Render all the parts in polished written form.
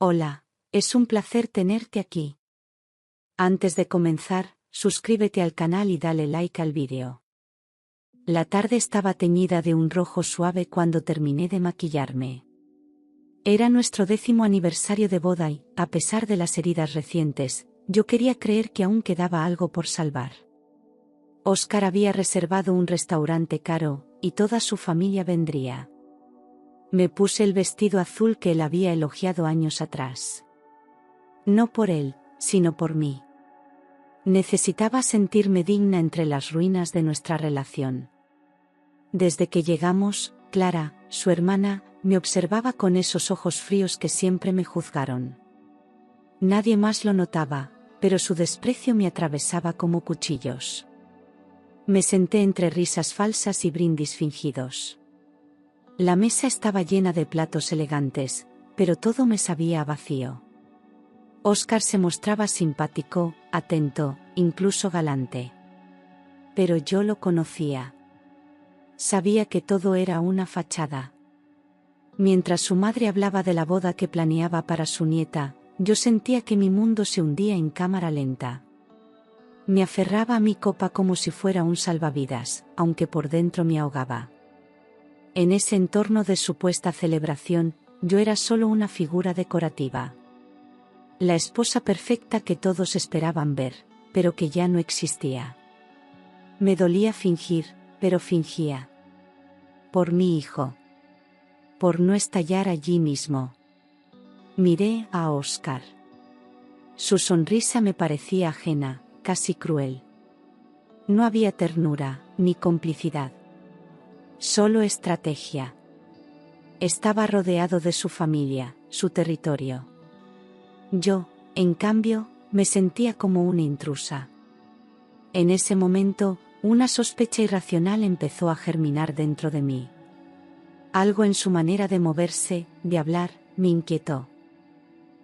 Hola, es un placer tenerte aquí. Antes de comenzar, suscríbete al canal y dale like al vídeo. La tarde estaba teñida de un rojo suave cuando terminé de maquillarme. Era nuestro 10º aniversario de boda y, a pesar de las heridas recientes, yo quería creer que aún quedaba algo por salvar. Oscar había reservado un restaurante caro, y toda su familia vendría. Me puse el vestido azul que él había elogiado años atrás. No por él, sino por mí. Necesitaba sentirme digna entre las ruinas de nuestra relación. Desde que llegamos, Clara, su hermana, me observaba con esos ojos fríos que siempre me juzgaron. Nadie más lo notaba, pero su desprecio me atravesaba como cuchillos. Me senté entre risas falsas y brindis fingidos. La mesa estaba llena de platos elegantes, pero todo me sabía a vacío. Oscar se mostraba simpático, atento, incluso galante. Pero yo lo conocía. Sabía que todo era una fachada. Mientras su madre hablaba de la boda que planeaba para su nieta, yo sentía que mi mundo se hundía en cámara lenta. Me aferraba a mi copa como si fuera un salvavidas, aunque por dentro me ahogaba. En ese entorno de supuesta celebración, yo era solo una figura decorativa. La esposa perfecta que todos esperaban ver, pero que ya no existía. Me dolía fingir, pero fingía. Por mi hijo. Por no estallar allí mismo. Miré a Oscar. Su sonrisa me parecía ajena, casi cruel. No había ternura, ni complicidad. Solo estrategia. Estaba rodeado de su familia, su territorio. Yo, en cambio, me sentía como una intrusa. En ese momento, una sospecha irracional empezó a germinar dentro de mí. Algo en su manera de moverse, de hablar, me inquietó.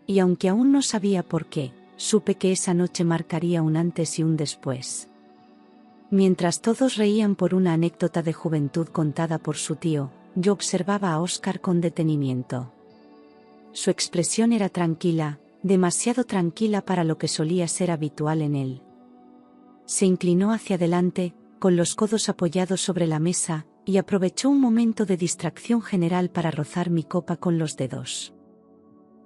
Y aunque aún no sabía por qué, supe que esa noche marcaría un antes y un después. Mientras todos reían por una anécdota de juventud contada por su tío, yo observaba a Oscar con detenimiento. Su expresión era tranquila, demasiado tranquila para lo que solía ser habitual en él. Se inclinó hacia adelante, con los codos apoyados sobre la mesa, y aprovechó un momento de distracción general para rozar mi copa con los dedos.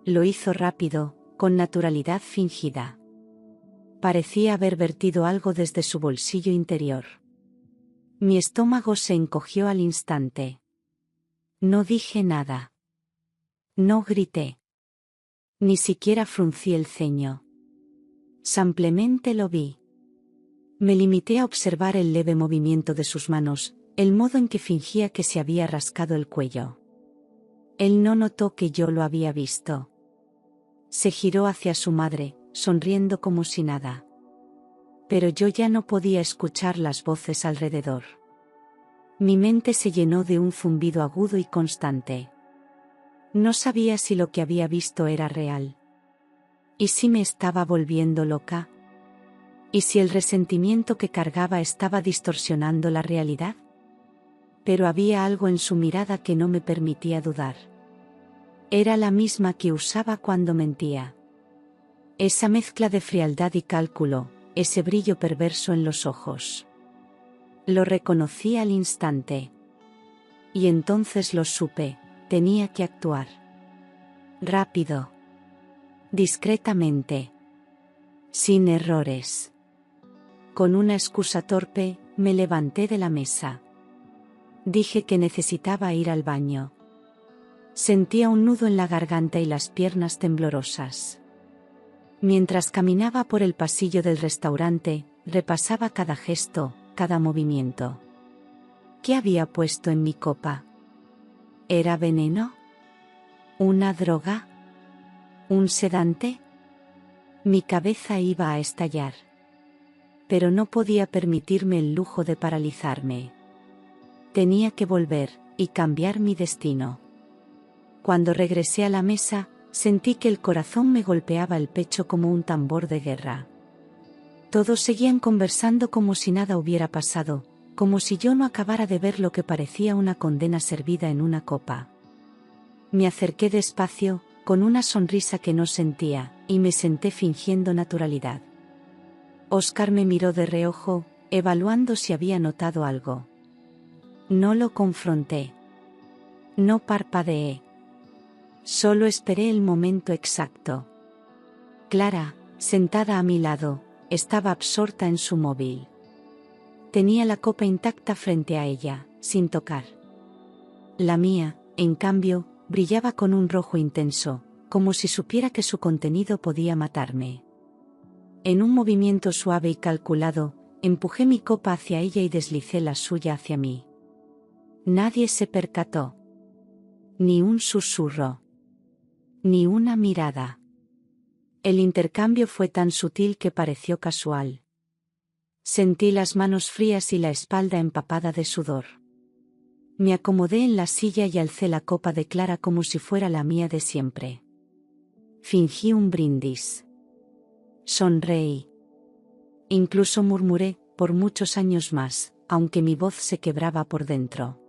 Lo hizo rápido, con naturalidad fingida. Parecía haber vertido algo desde su bolsillo interior. Mi estómago se encogió al instante. No dije nada. No grité. Ni siquiera fruncí el ceño. Simplemente lo vi. Me limité a observar el leve movimiento de sus manos, el modo en que fingía que se había rascado el cuello. Él no notó que yo lo había visto. Se giró hacia su madre, sonriendo como si nada. Pero yo ya no podía escuchar las voces alrededor. Mi mente se llenó de un zumbido agudo y constante. No sabía si lo que había visto era real. ¿Y si me estaba volviendo loca? ¿Y si el resentimiento que cargaba estaba distorsionando la realidad? Pero había algo en su mirada que no me permitía dudar. Era la misma que usaba cuando mentía. Esa mezcla de frialdad y cálculo, ese brillo perverso en los ojos. Lo reconocí al instante. Y entonces lo supe, tenía que actuar. Rápido. Discretamente. Sin errores. Con una excusa torpe, me levanté de la mesa. Dije que necesitaba ir al baño. Sentía un nudo en la garganta y las piernas temblorosas. Mientras caminaba por el pasillo del restaurante, repasaba cada gesto, cada movimiento. ¿Qué había puesto en mi copa? ¿Era veneno? ¿Una droga? ¿Un sedante? Mi cabeza iba a estallar. Pero no podía permitirme el lujo de paralizarme. Tenía que volver, y cambiar mi destino. Cuando regresé a la mesa, sentí que el corazón me golpeaba el pecho como un tambor de guerra. Todos seguían conversando como si nada hubiera pasado, como si yo no acabara de ver lo que parecía una condena servida en una copa. Me acerqué despacio, con una sonrisa que no sentía, y me senté fingiendo naturalidad. Oscar me miró de reojo, evaluando si había notado algo. No lo confronté. No parpadeé. Solo esperé el momento exacto. Clara, sentada a mi lado, estaba absorta en su móvil. Tenía la copa intacta frente a ella, sin tocar. La mía, en cambio, brillaba con un rojo intenso, como si supiera que su contenido podía matarme. En un movimiento suave y calculado, empujé mi copa hacia ella y deslicé la suya hacia mí. Nadie se percató. Ni un susurro. Ni una mirada. El intercambio fue tan sutil que pareció casual. Sentí las manos frías y la espalda empapada de sudor. Me acomodé en la silla y alcé la copa de Clara como si fuera la mía de siempre. Fingí un brindis. Sonreí. Incluso murmuré, por muchos años más, aunque mi voz se quebraba por dentro.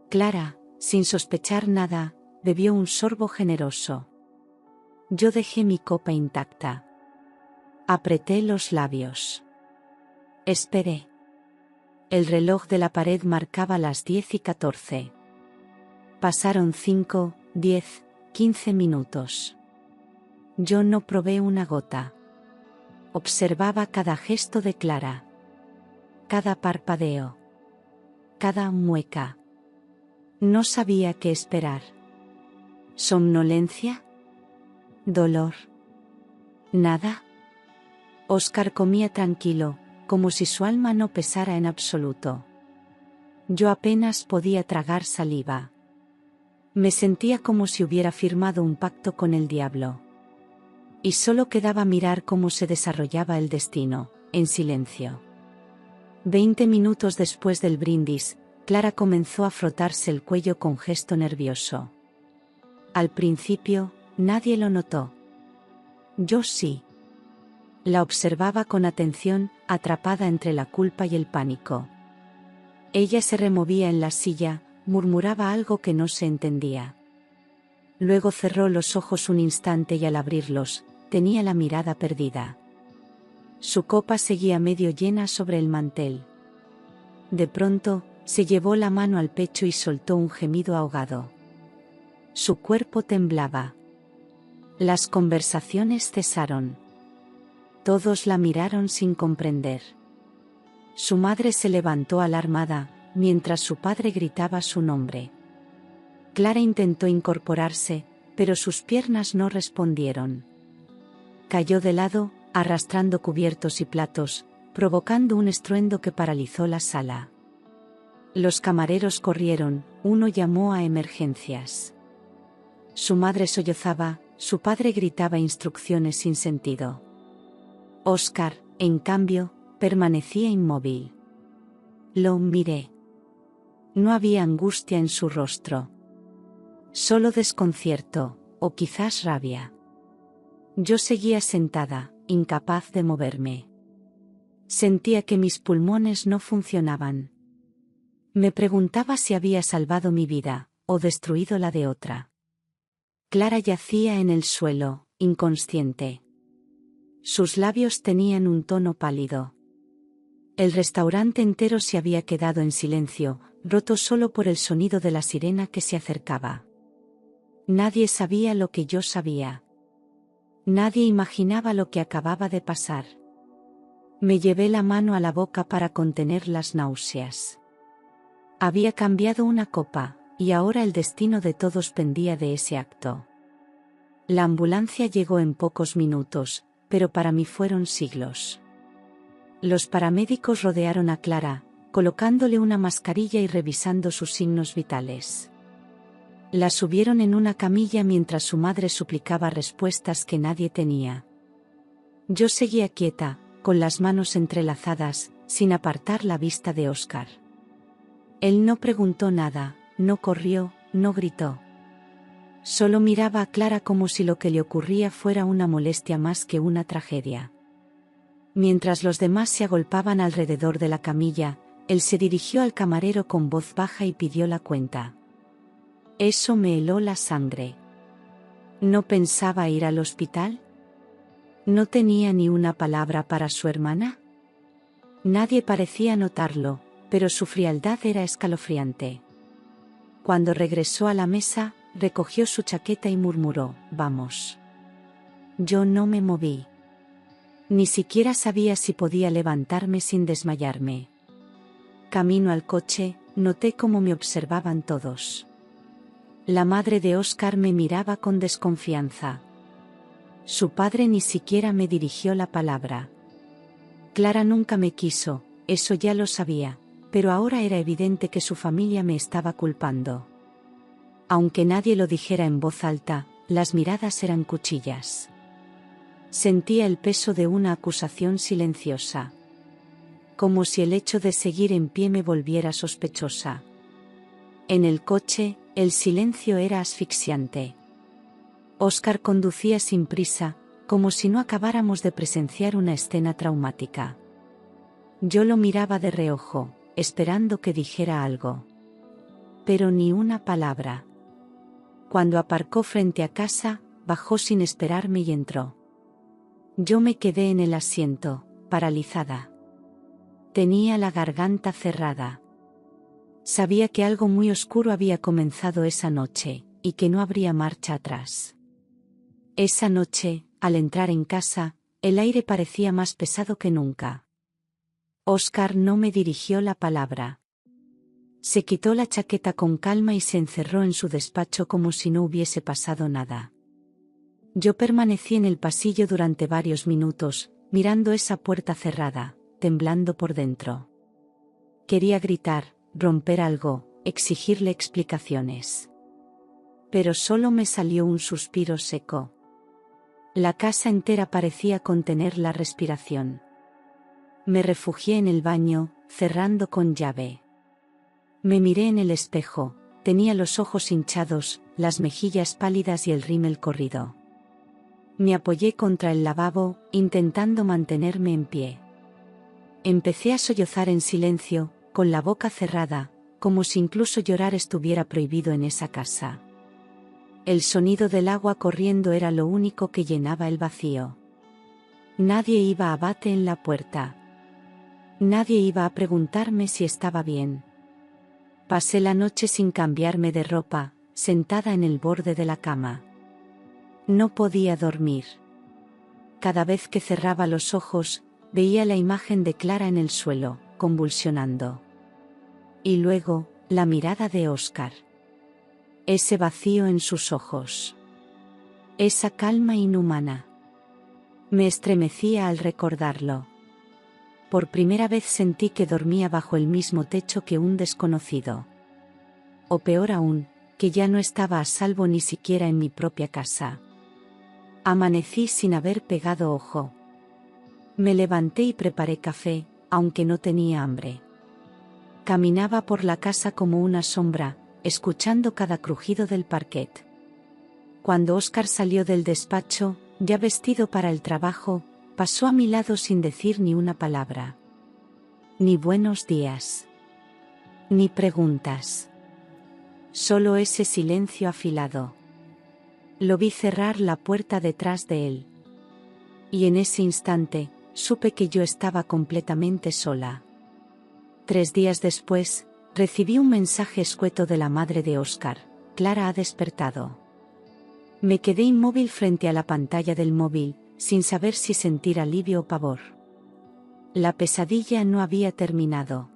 Clara, sin sospechar nada, bebió un sorbo generoso. Yo dejé mi copa intacta. Apreté los labios. Esperé. El reloj de la pared marcaba las 10:14. Pasaron 5, 10, 15 minutos. Yo no probé una gota. Observaba cada gesto de Clara. Cada parpadeo. Cada mueca. No sabía qué esperar. ¿Somnolencia? ¿Dolor? ¿Nada? Oscar comía tranquilo, como si su alma no pesara en absoluto. Yo apenas podía tragar saliva. Me sentía como si hubiera firmado un pacto con el diablo. Y solo quedaba mirar cómo se desarrollaba el destino, en silencio. 20 minutos después del brindis, Clara comenzó a frotarse el cuello con gesto nervioso. Al principio, nadie lo notó. Yo sí. La observaba con atención, atrapada entre la culpa y el pánico. Ella se removía en la silla, murmuraba algo que no se entendía. Luego cerró los ojos un instante y al abrirlos, tenía la mirada perdida. Su copa seguía medio llena sobre el mantel. De pronto, se llevó la mano al pecho y soltó un gemido ahogado. Su cuerpo temblaba. Las conversaciones cesaron. Todos la miraron sin comprender. Su madre se levantó alarmada, mientras su padre gritaba su nombre. Clara intentó incorporarse, pero sus piernas no respondieron. Cayó de lado, arrastrando cubiertos y platos, provocando un estruendo que paralizó la sala. Los camareros corrieron, uno llamó a emergencias. Su madre sollozaba, su padre gritaba instrucciones sin sentido. Oscar, en cambio, permanecía inmóvil. Lo miré. No había angustia en su rostro. Solo desconcierto, o quizás rabia. Yo seguía sentada, incapaz de moverme. Sentía que mis pulmones no funcionaban. Me preguntaba si había salvado mi vida, o destruido la de otra. Clara yacía en el suelo, inconsciente. Sus labios tenían un tono pálido. El restaurante entero se había quedado en silencio, roto solo por el sonido de la sirena que se acercaba. Nadie sabía lo que yo sabía. Nadie imaginaba lo que acababa de pasar. Me llevé la mano a la boca para contener las náuseas. Había cambiado una copa, y ahora el destino de todos pendía de ese acto. La ambulancia llegó en pocos minutos, pero para mí fueron siglos. Los paramédicos rodearon a Clara, colocándole una mascarilla y revisando sus signos vitales. La subieron en una camilla mientras su madre suplicaba respuestas que nadie tenía. Yo seguía quieta, con las manos entrelazadas, sin apartar la vista de Oscar. Él no preguntó nada, no corrió, no gritó. Solo miraba a Clara como si lo que le ocurría fuera una molestia más que una tragedia. Mientras los demás se agolpaban alrededor de la camilla, él se dirigió al camarero con voz baja y pidió la cuenta. Eso me heló la sangre. ¿No pensaba ir al hospital? ¿No tenía ni una palabra para su hermana? Nadie parecía notarlo, pero su frialdad era escalofriante. Cuando regresó a la mesa, recogió su chaqueta y murmuró: «Vamos». Yo no me moví. Ni siquiera sabía si podía levantarme sin desmayarme. Camino al coche, noté cómo me observaban todos. La madre de Óscar me miraba con desconfianza. Su padre ni siquiera me dirigió la palabra. Clara nunca me quiso, eso ya lo sabía, pero ahora era evidente que su familia me estaba culpando. Aunque nadie lo dijera en voz alta, las miradas eran cuchillas. Sentía el peso de una acusación silenciosa. Como si el hecho de seguir en pie me volviera sospechosa. En el coche, el silencio era asfixiante. Óscar conducía sin prisa, como si no acabáramos de presenciar una escena traumática. Yo lo miraba de reojo, esperando que dijera algo. Pero ni una palabra. Cuando aparcó frente a casa, bajó sin esperarme y entró. Yo me quedé en el asiento, paralizada. Tenía la garganta cerrada. Sabía que algo muy oscuro había comenzado esa noche, y que no habría marcha atrás. Esa noche, al entrar en casa, el aire parecía más pesado que nunca. Óscar no me dirigió la palabra. Se quitó la chaqueta con calma y se encerró en su despacho como si no hubiese pasado nada. Yo permanecí en el pasillo durante varios minutos, mirando esa puerta cerrada, temblando por dentro. Quería gritar, romper algo, exigirle explicaciones. Pero solo me salió un suspiro seco. La casa entera parecía contener la respiración. Me refugié en el baño, cerrando con llave. Me miré en el espejo, tenía los ojos hinchados, las mejillas pálidas y el rímel corrido. Me apoyé contra el lavabo, intentando mantenerme en pie. Empecé a sollozar en silencio, con la boca cerrada, como si incluso llorar estuviera prohibido en esa casa. El sonido del agua corriendo era lo único que llenaba el vacío. Nadie iba a bate en la puerta. Nadie iba a preguntarme si estaba bien. Pasé la noche sin cambiarme de ropa, sentada en el borde de la cama. No podía dormir. Cada vez que cerraba los ojos, veía la imagen de Clara en el suelo, convulsionando. Y luego, la mirada de Óscar. Ese vacío en sus ojos. Esa calma inhumana. Me estremecía al recordarlo. Por primera vez sentí que dormía bajo el mismo techo que un desconocido. O peor aún, que ya no estaba a salvo ni siquiera en mi propia casa. Amanecí sin haber pegado ojo. Me levanté y preparé café, aunque no tenía hambre. Caminaba por la casa como una sombra, escuchando cada crujido del parquet. Cuando Óscar salió del despacho, ya vestido para el trabajo, pasó a mi lado sin decir ni una palabra. Ni buenos días. Ni preguntas. Solo ese silencio afilado. Lo vi cerrar la puerta detrás de él. Y en ese instante, supe que yo estaba completamente sola. 3 días después, recibí un mensaje escueto de la madre de Óscar: Clara ha despertado. Me quedé inmóvil frente a la pantalla del móvil, sin saber si sentir alivio o pavor. La pesadilla no había terminado.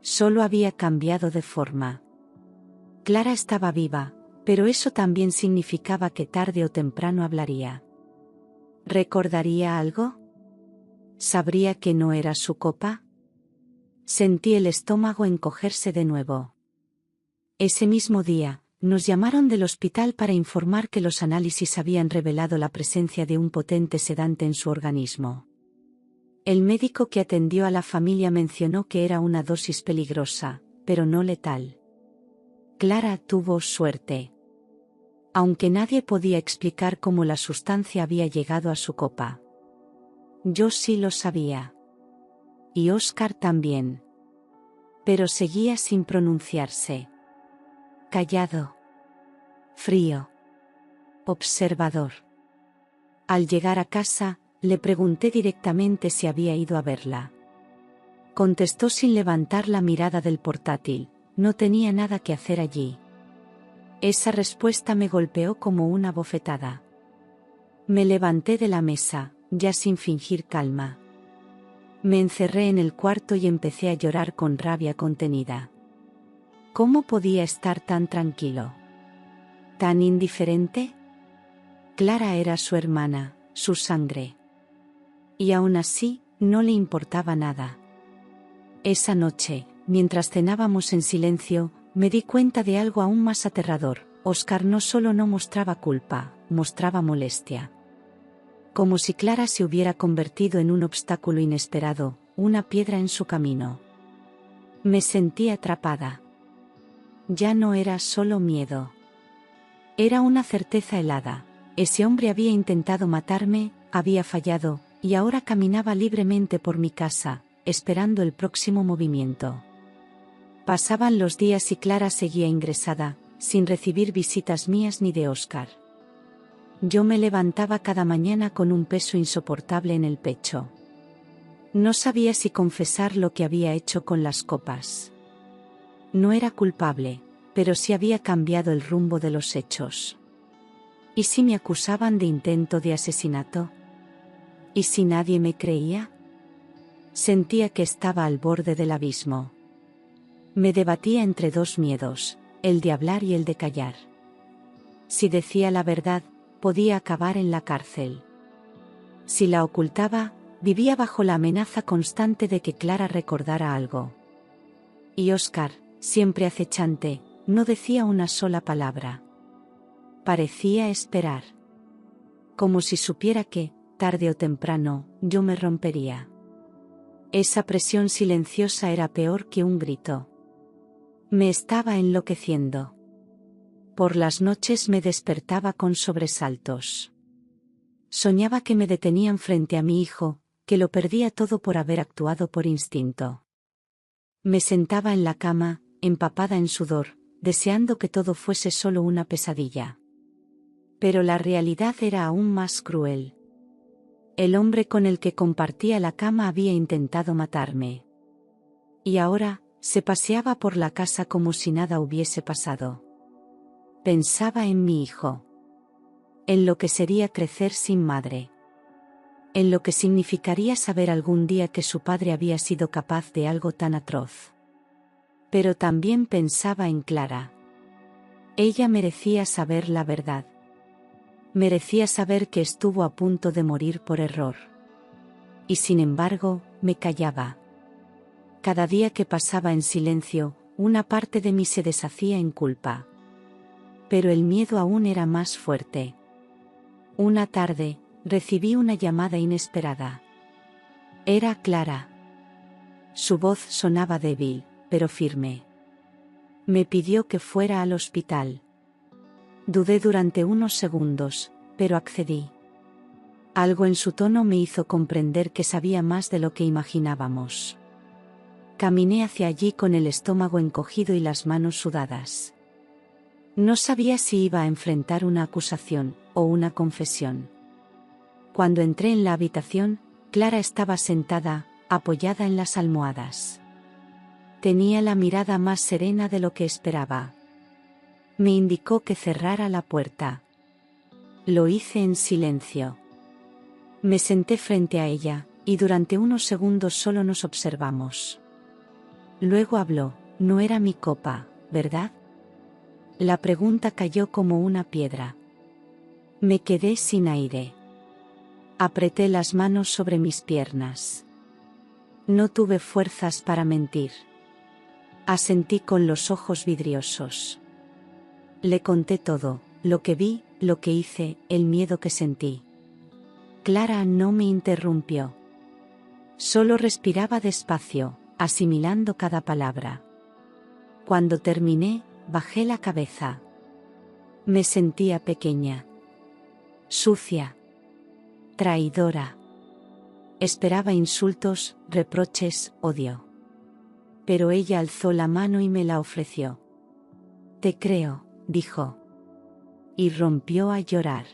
Solo había cambiado de forma. Clara estaba viva, pero eso también significaba que tarde o temprano hablaría. ¿Recordaría algo? ¿Sabría que no era su copa? Sentí el estómago encogerse de nuevo. Ese mismo día, nos llamaron del hospital para informar que los análisis habían revelado la presencia de un potente sedante en su organismo. El médico que atendió a la familia mencionó que era una dosis peligrosa, pero no letal. Clara tuvo suerte. Aunque nadie podía explicar cómo la sustancia había llegado a su copa. Yo sí lo sabía. Y Óscar también. Pero seguía sin pronunciarse. Callado. Frío. observador. Al llegar a casa, le pregunté directamente si había ido a verla. Contestó sin levantar la mirada del portátil: no tenía nada que hacer allí. Esa respuesta me golpeó como una bofetada. Me levanté de la mesa, ya sin fingir calma. Me encerré en el cuarto y empecé a llorar con rabia contenida. ¿Cómo podía estar tan tranquilo? ¿Tan indiferente? Clara era su hermana, su sangre. Y aún así, no le importaba nada. Esa noche, mientras cenábamos en silencio, me di cuenta de algo aún más aterrador. Óscar no solo no mostraba culpa, mostraba molestia. Como si Clara se hubiera convertido en un obstáculo inesperado, una piedra en su camino. Me sentí atrapada. Ya no era solo miedo. Era una certeza helada. Ese hombre había intentado matarme, había fallado, y ahora caminaba libremente por mi casa, esperando el próximo movimiento. Pasaban los días y Clara seguía ingresada, sin recibir visitas mías ni de Óscar. Yo me levantaba cada mañana con un peso insoportable en el pecho. No sabía si confesar lo que había hecho con las copas. No era culpable, pero sí había cambiado el rumbo de los hechos. ¿Y si me acusaban de intento de asesinato? ¿Y si nadie me creía? Sentía que estaba al borde del abismo. Me debatía entre dos miedos, el de hablar y el de callar. Si decía la verdad, podía acabar en la cárcel. Si la ocultaba, vivía bajo la amenaza constante de que Clara recordara algo. Y Óscar, siempre acechante, no decía una sola palabra. Parecía esperar. Como si supiera que, tarde o temprano, yo me rompería. Esa presión silenciosa era peor que un grito. Me estaba enloqueciendo. Por las noches me despertaba con sobresaltos. Soñaba que me detenían frente a mi hijo, que lo perdía todo por haber actuado por instinto. Me sentaba en la cama, empapada en sudor, deseando que todo fuese solo una pesadilla. Pero la realidad era aún más cruel. El hombre con el que compartía la cama había intentado matarme. Y ahora, se paseaba por la casa como si nada hubiese pasado. Pensaba en mi hijo. En lo que sería crecer sin madre. En lo que significaría saber algún día que su padre había sido capaz de algo tan atroz. Pero también pensaba en Clara. Ella merecía saber la verdad. Merecía saber que estuvo a punto de morir por error. Y sin embargo, me callaba. Cada día que pasaba en silencio, una parte de mí se deshacía en culpa. Pero el miedo aún era más fuerte. Una tarde, recibí una llamada inesperada. Era Clara. Su voz sonaba débil, pero firme. Me pidió que fuera al hospital. Dudé durante unos segundos, pero accedí. Algo en su tono me hizo comprender que sabía más de lo que imaginábamos. Caminé hacia allí con el estómago encogido y las manos sudadas. No sabía si iba a enfrentar una acusación o una confesión. Cuando entré en la habitación, Clara estaba sentada, apoyada en las almohadas. Tenía la mirada más serena de lo que esperaba. Me indicó que cerrara la puerta. Lo hice en silencio. Me senté frente a ella, y durante unos segundos solo nos observamos. Luego habló: no era mi copa, ¿verdad? La pregunta cayó como una piedra. Me quedé sin aire. Apreté las manos sobre mis piernas. No tuve fuerzas para mentir. Asentí con los ojos vidriosos. Le conté todo, lo que vi, lo que hice, el miedo que sentí. Clara no me interrumpió. Solo respiraba despacio, asimilando cada palabra. Cuando terminé, bajé la cabeza. Me sentía pequeña. Sucia. Traidora. Esperaba insultos, reproches, odio. Pero ella alzó la mano y me la ofreció. Te creo, dijo. y rompió a llorar.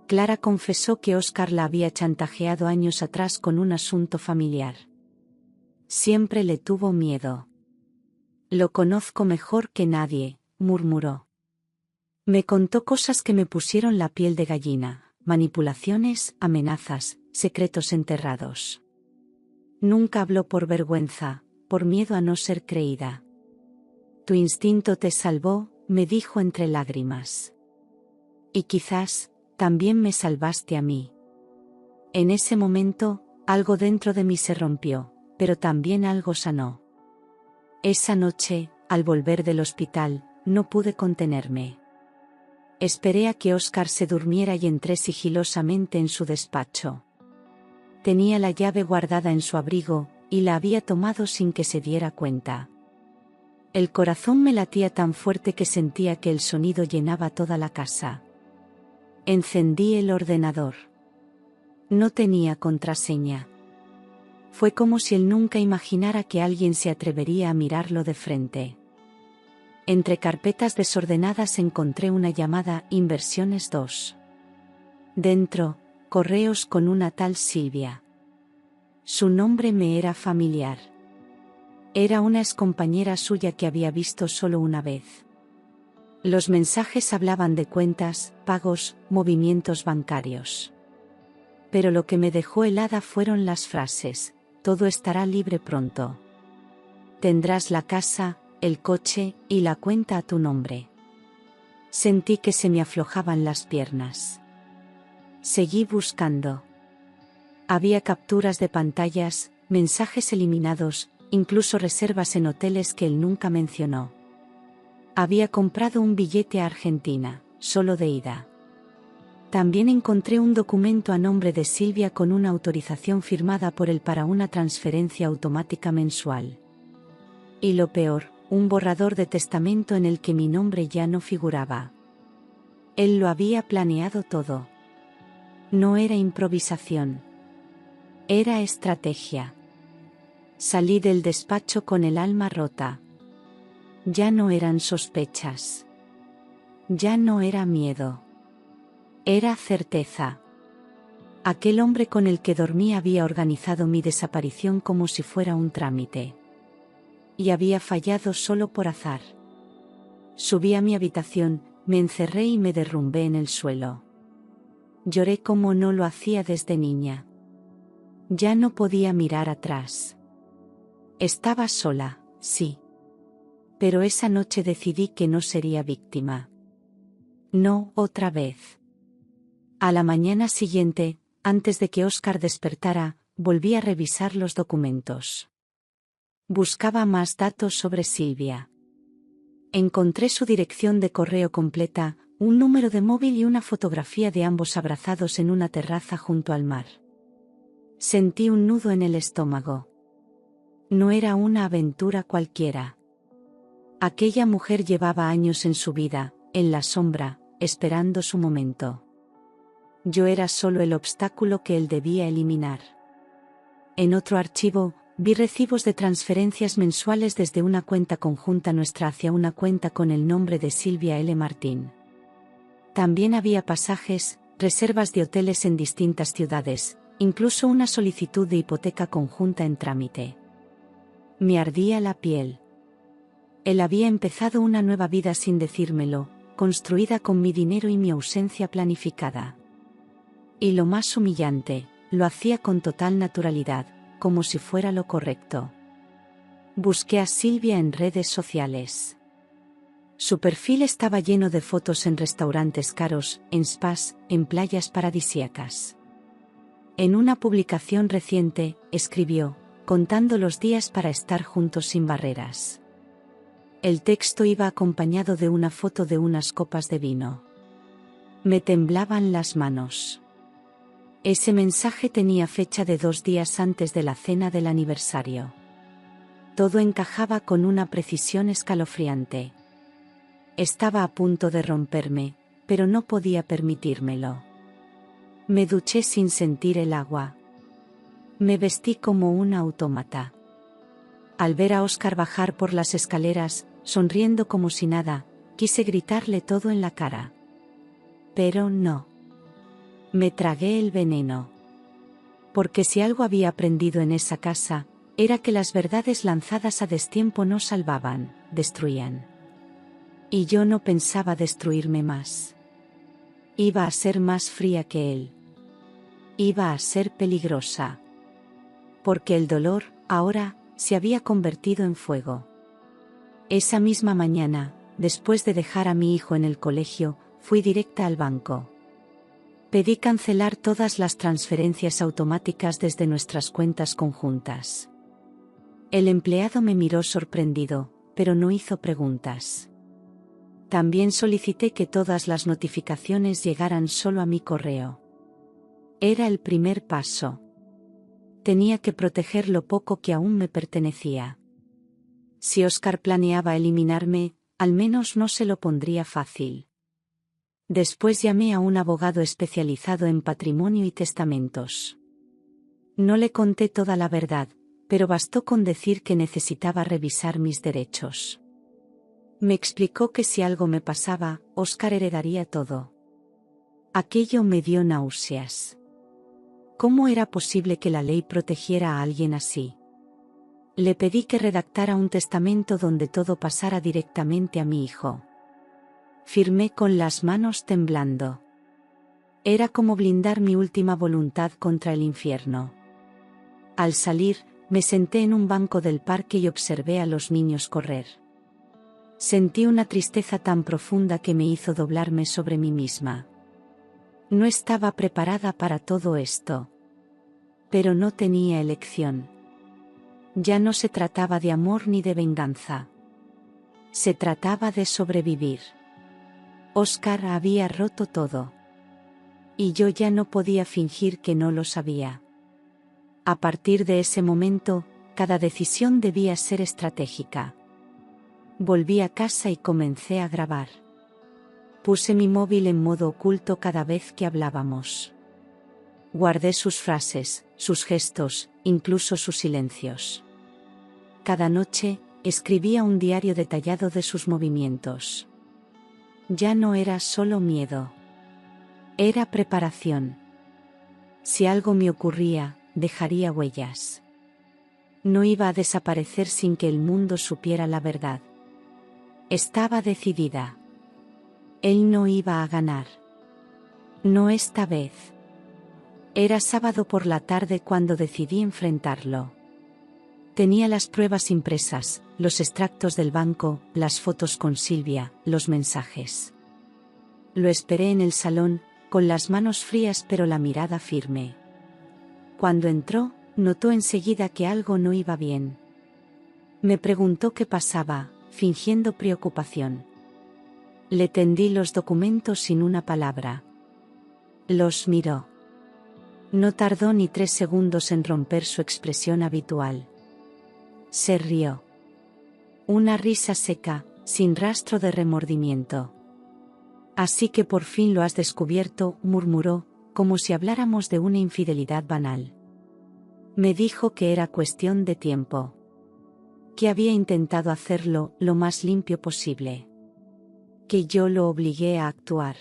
Clara confesó que Óscar la había chantajeado años atrás con un asunto familiar. Siempre le tuvo miedo. Lo conozco mejor que nadie, murmuró. Me contó cosas que me pusieron la piel de gallina, manipulaciones, amenazas, secretos enterrados. Nunca habló por vergüenza, por miedo a no ser creída. Tu instinto te salvó, me dijo entre lágrimas. Y quizás, también me salvaste a mí. En ese momento, algo dentro de mí se rompió, pero también algo sanó. Esa noche, al volver del hospital, no pude contenerme. Esperé a que Óscar se durmiera y entré sigilosamente en su despacho. Tenía la llave guardada en su abrigo, y la había tomado sin que se diera cuenta. El corazón me latía tan fuerte que sentía que el sonido llenaba toda la casa. Encendí el ordenador. No tenía contraseña. Fue como si él nunca imaginara que alguien se atrevería a mirarlo de frente. Entre carpetas desordenadas encontré una llamada Inversiones 2. Dentro, correos con una tal Silvia. Su nombre me era familiar. Era una excompañera suya que había visto solo una vez. Los mensajes hablaban de cuentas, pagos, movimientos bancarios. Pero lo que me dejó helada fueron las frases: todo estará libre pronto. Tendrás la casa, el coche y la cuenta a tu nombre. Sentí que se me aflojaban las piernas. Seguí buscando. Había capturas de pantallas, mensajes eliminados, incluso reservas en hoteles que él nunca mencionó. Había comprado un billete a Argentina, solo de ida. También encontré un documento a nombre de Silvia con una autorización firmada por él para una transferencia automática mensual. Y lo peor, un borrador de testamento en el que mi nombre ya no figuraba. Él lo había planeado todo. No era improvisación. Era estrategia. Salí del despacho con el alma rota. Ya no eran sospechas. Ya no era miedo. Era certeza. Aquel hombre con el que dormí había organizado mi desaparición como si fuera un trámite. Y había fallado solo por azar. Subí a mi habitación, me encerré y me derrumbé en el suelo. Lloré como no lo hacía desde niña. Ya no podía mirar atrás. Estaba sola, sí. Pero esa noche decidí que no sería víctima. No, otra vez. A la mañana siguiente, antes de que Óscar despertara, volví a revisar los documentos. Buscaba más datos sobre Silvia. Encontré su dirección de correo completa, un número de móvil y una fotografía de ambos abrazados en una terraza junto al mar. Sentí un nudo en el estómago. No era una aventura cualquiera. Aquella mujer llevaba años en su vida, en la sombra, esperando su momento. Yo era solo el obstáculo que él debía eliminar. En otro archivo, vi recibos de transferencias mensuales desde una cuenta conjunta nuestra hacia una cuenta con el nombre de Silvia L. Martín. También había pasajes, reservas de hoteles en distintas ciudades, incluso una solicitud de hipoteca conjunta en trámite. Me ardía la piel. Él había empezado una nueva vida sin decírmelo, construida con mi dinero y mi ausencia planificada. Y lo más humillante, lo hacía con total naturalidad, como si fuera lo correcto. Busqué a Silvia en redes sociales. Su perfil estaba lleno de fotos en restaurantes caros, en spas, en playas paradisíacas. En una publicación reciente, escribió: contando los días para estar juntos sin barreras. El texto iba acompañado de una foto de unas copas de vino. Me temblaban las manos. Ese mensaje tenía fecha de 2 días antes de la cena del aniversario. Todo encajaba con una precisión escalofriante. Estaba a punto de romperme, pero no podía permitírmelo. Me duché sin sentir el agua. Me vestí como una autómata. Al ver a Óscar bajar por las escaleras, sonriendo como si nada, quise gritarle todo en la cara. Pero no. Me tragué el veneno. Porque si algo había aprendido en esa casa, era que las verdades lanzadas a destiempo no salvaban, destruían. Y yo no pensaba destruirme más. Iba a ser más fría que él. Iba a ser peligrosa. Porque el dolor, ahora, se había convertido en fuego. Esa misma mañana, después de dejar a mi hijo en el colegio, fui directa al banco. Pedí cancelar todas las transferencias automáticas desde nuestras cuentas conjuntas. El empleado me miró sorprendido, pero no hizo preguntas. También solicité que todas las notificaciones llegaran solo a mi correo. Era el primer paso. Tenía que proteger lo poco que aún me pertenecía. Si Oscar planeaba eliminarme, al menos no se lo pondría fácil. Después llamé a un abogado especializado en patrimonio y testamentos. No le conté toda la verdad, pero bastó con decir que necesitaba revisar mis derechos. Me explicó que si algo me pasaba, Oscar heredaría todo. Aquello me dio náuseas. ¿Cómo era posible que la ley protegiera a alguien así? Le pedí que redactara un testamento donde todo pasara directamente a mi hijo. Firmé con las manos temblando. Era como blindar mi última voluntad contra el infierno. Al salir, me senté en un banco del parque y observé a los niños correr. Sentí una tristeza tan profunda que me hizo doblarme sobre mí misma. No estaba preparada para todo esto. Pero no tenía elección. Ya no se trataba de amor ni de venganza. Se trataba de sobrevivir. Oscar había roto todo. Y yo ya no podía fingir que no lo sabía. A partir de ese momento, cada decisión debía ser estratégica. Volví a casa y comencé a grabar. Puse mi móvil en modo oculto cada vez que hablábamos. Guardé sus frases, sus gestos, incluso sus silencios. Cada noche, escribía un diario detallado de sus movimientos. Ya no era solo miedo. Era preparación. Si algo me ocurría, dejaría huellas. No iba a desaparecer sin que el mundo supiera la verdad. Estaba decidida. Él no iba a ganar. No esta vez. Era sábado por la tarde cuando decidí enfrentarlo. Tenía las pruebas impresas, los extractos del banco, las fotos con Silvia, los mensajes. Lo esperé en el salón, con las manos frías pero la mirada firme. Cuando entró, notó enseguida que algo no iba bien. Me preguntó qué pasaba, fingiendo preocupación. Le tendí los documentos sin una palabra. Los miró. No tardó ni 3 segundos en romper su expresión habitual. Se rió. Una risa seca, sin rastro de remordimiento. Así que por fin lo has descubierto, murmuró, como si habláramos de una infidelidad banal. Me dijo que era cuestión de tiempo. Que había intentado hacerlo lo más limpio posible. Que yo lo obligué a actuar.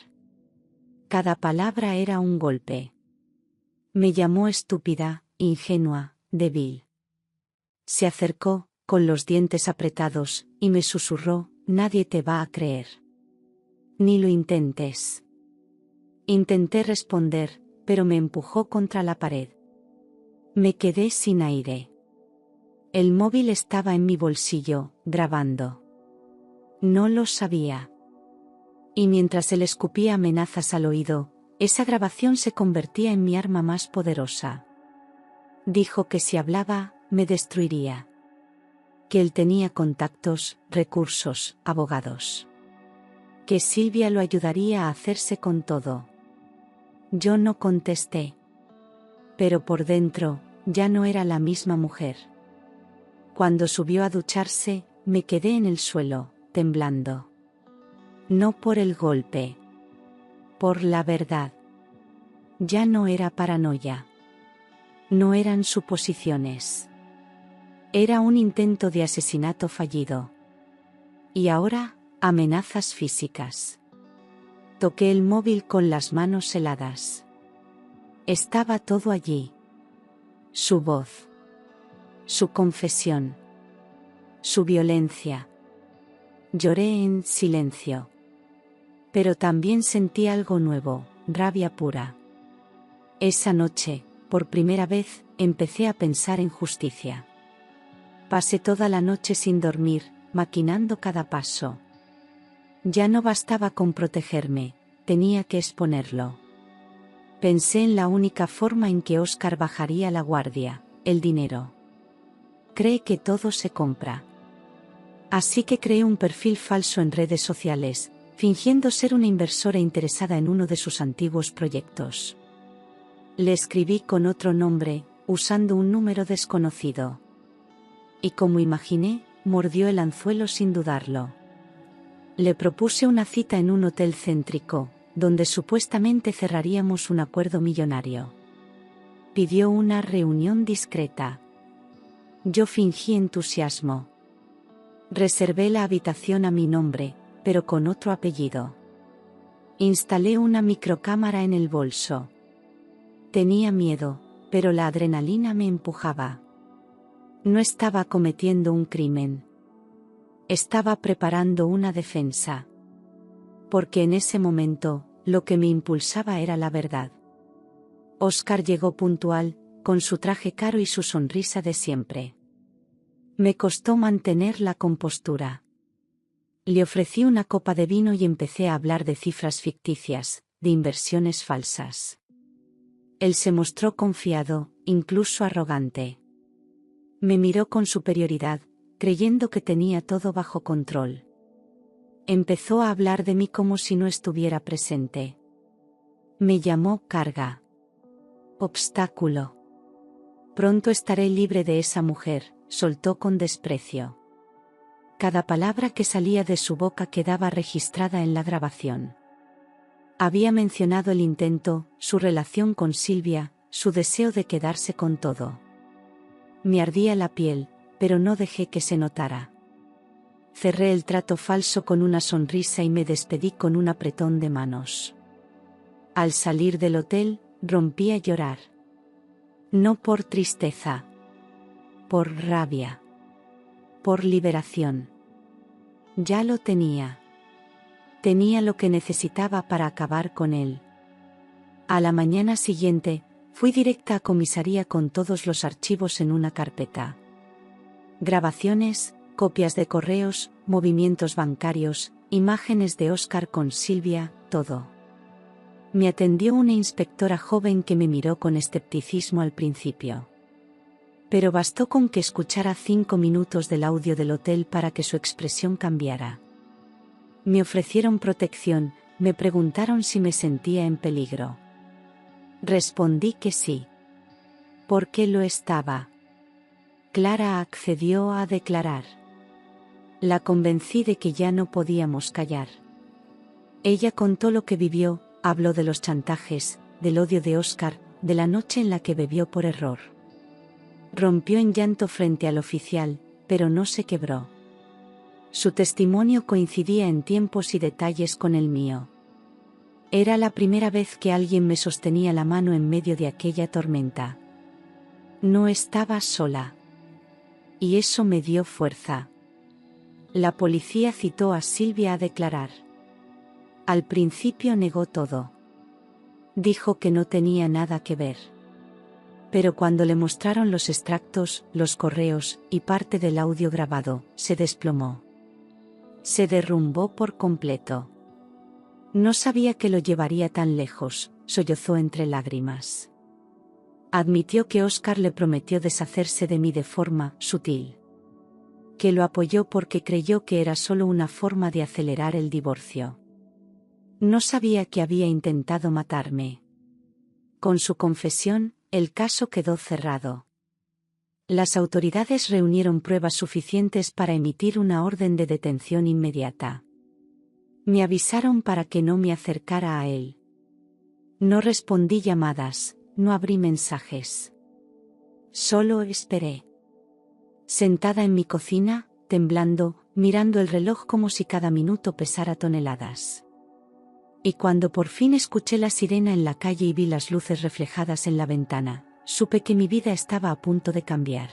Cada palabra era un golpe. Me llamó estúpida, ingenua, débil. Se acercó, con los dientes apretados, y me susurró, nadie te va a creer. Ni lo intentes. Intenté responder, pero me empujó contra la pared. Me quedé sin aire. El móvil estaba en mi bolsillo, grabando. No lo sabía. Y mientras él escupía amenazas al oído, esa grabación se convertía en mi arma más poderosa. Dijo que si hablaba, me destruiría. Que él tenía contactos, recursos, abogados. Que Silvia lo ayudaría a hacerse con todo. Yo no contesté. Pero por dentro, ya no era la misma mujer. Cuando subió a ducharse, me quedé en el suelo, temblando. No por el golpe. Por la verdad. Ya no era paranoia. No eran suposiciones. Era un intento de asesinato fallido. Y ahora, amenazas físicas. Toqué el móvil con las manos heladas. Estaba todo allí. Su voz. Su confesión. Su violencia. Lloré en silencio. Pero también sentí algo nuevo, rabia pura. Esa noche, por primera vez, empecé a pensar en justicia. Pasé toda la noche sin dormir, maquinando cada paso. Ya no bastaba con protegerme, tenía que exponerlo. Pensé en la única forma en que Óscar bajaría la guardia, el dinero. Cree que todo se compra. Así que creé un perfil falso en redes sociales, fingiendo ser una inversora interesada en uno de sus antiguos proyectos. Le escribí con otro nombre, usando un número desconocido. Y como imaginé, mordió el anzuelo sin dudarlo. Le propuse una cita en un hotel céntrico, donde supuestamente cerraríamos un acuerdo millonario. Pidió una reunión discreta. Yo fingí entusiasmo. Reservé la habitación a mi nombre, pero con otro apellido. Instalé una microcámara en el bolso. Tenía miedo, pero la adrenalina me empujaba. No estaba cometiendo un crimen. Estaba preparando una defensa. Porque en ese momento, lo que me impulsaba era la verdad. Óscar llegó puntual, con su traje caro y su sonrisa de siempre. Me costó mantener la compostura. Le ofrecí una copa de vino y empecé a hablar de cifras ficticias, de inversiones falsas. Él se mostró confiado, incluso arrogante. Me miró con superioridad, creyendo que tenía todo bajo control. Empezó a hablar de mí como si no estuviera presente. Me llamó carga. Obstáculo. Pronto estaré libre de esa mujer, soltó con desprecio. Cada palabra que salía de su boca quedaba registrada en la grabación. Había mencionado el intento, su relación con Silvia, su deseo de quedarse con todo. Me ardía la piel, pero no dejé que se notara. Cerré el trato falso con una sonrisa y me despedí con un apretón de manos. Al salir del hotel, rompí a llorar. No por tristeza. Por rabia. Por liberación. Ya lo tenía. Tenía lo que necesitaba para acabar con él. A la mañana siguiente, fui directa a comisaría con todos los archivos en una carpeta. Grabaciones, copias de correos, movimientos bancarios, imágenes de Óscar con Silvia, todo. Me atendió una inspectora joven que me miró con escepticismo al principio. Pero bastó con que escuchara 5 minutos del audio del hotel para que su expresión cambiara. Me ofrecieron protección, me preguntaron si me sentía en peligro. Respondí que sí. ¿Por qué lo estaba? Clara accedió a declarar. La convencí de que ya no podíamos callar. Ella contó lo que vivió, habló de los chantajes, del odio de Óscar, de la noche en la que bebió por error. Rompió en llanto frente al oficial, pero no se quebró. Su testimonio coincidía en tiempos y detalles con el mío. Era la primera vez que alguien me sostenía la mano en medio de aquella tormenta. No estaba sola. Y eso me dio fuerza. La policía citó a Silvia a declarar. Al principio negó todo. Dijo que no tenía nada que ver. Pero cuando le mostraron los extractos, los correos y parte del audio grabado, se desplomó. Se derrumbó por completo. No sabía que lo llevaría tan lejos, sollozó entre lágrimas. Admitió que Óscar le prometió deshacerse de mí de forma sutil. Que lo apoyó porque creyó que era solo una forma de acelerar el divorcio. No sabía que había intentado matarme. Con su confesión, el caso quedó cerrado. Las autoridades reunieron pruebas suficientes para emitir una orden de detención inmediata. Me avisaron para que no me acercara a él. No respondí llamadas, no abrí mensajes. Solo esperé. Sentada en mi cocina, temblando, mirando el reloj como si cada minuto pesara toneladas. Y cuando por fin escuché la sirena en la calle y vi las luces reflejadas en la ventana, supe que mi vida estaba a punto de cambiar.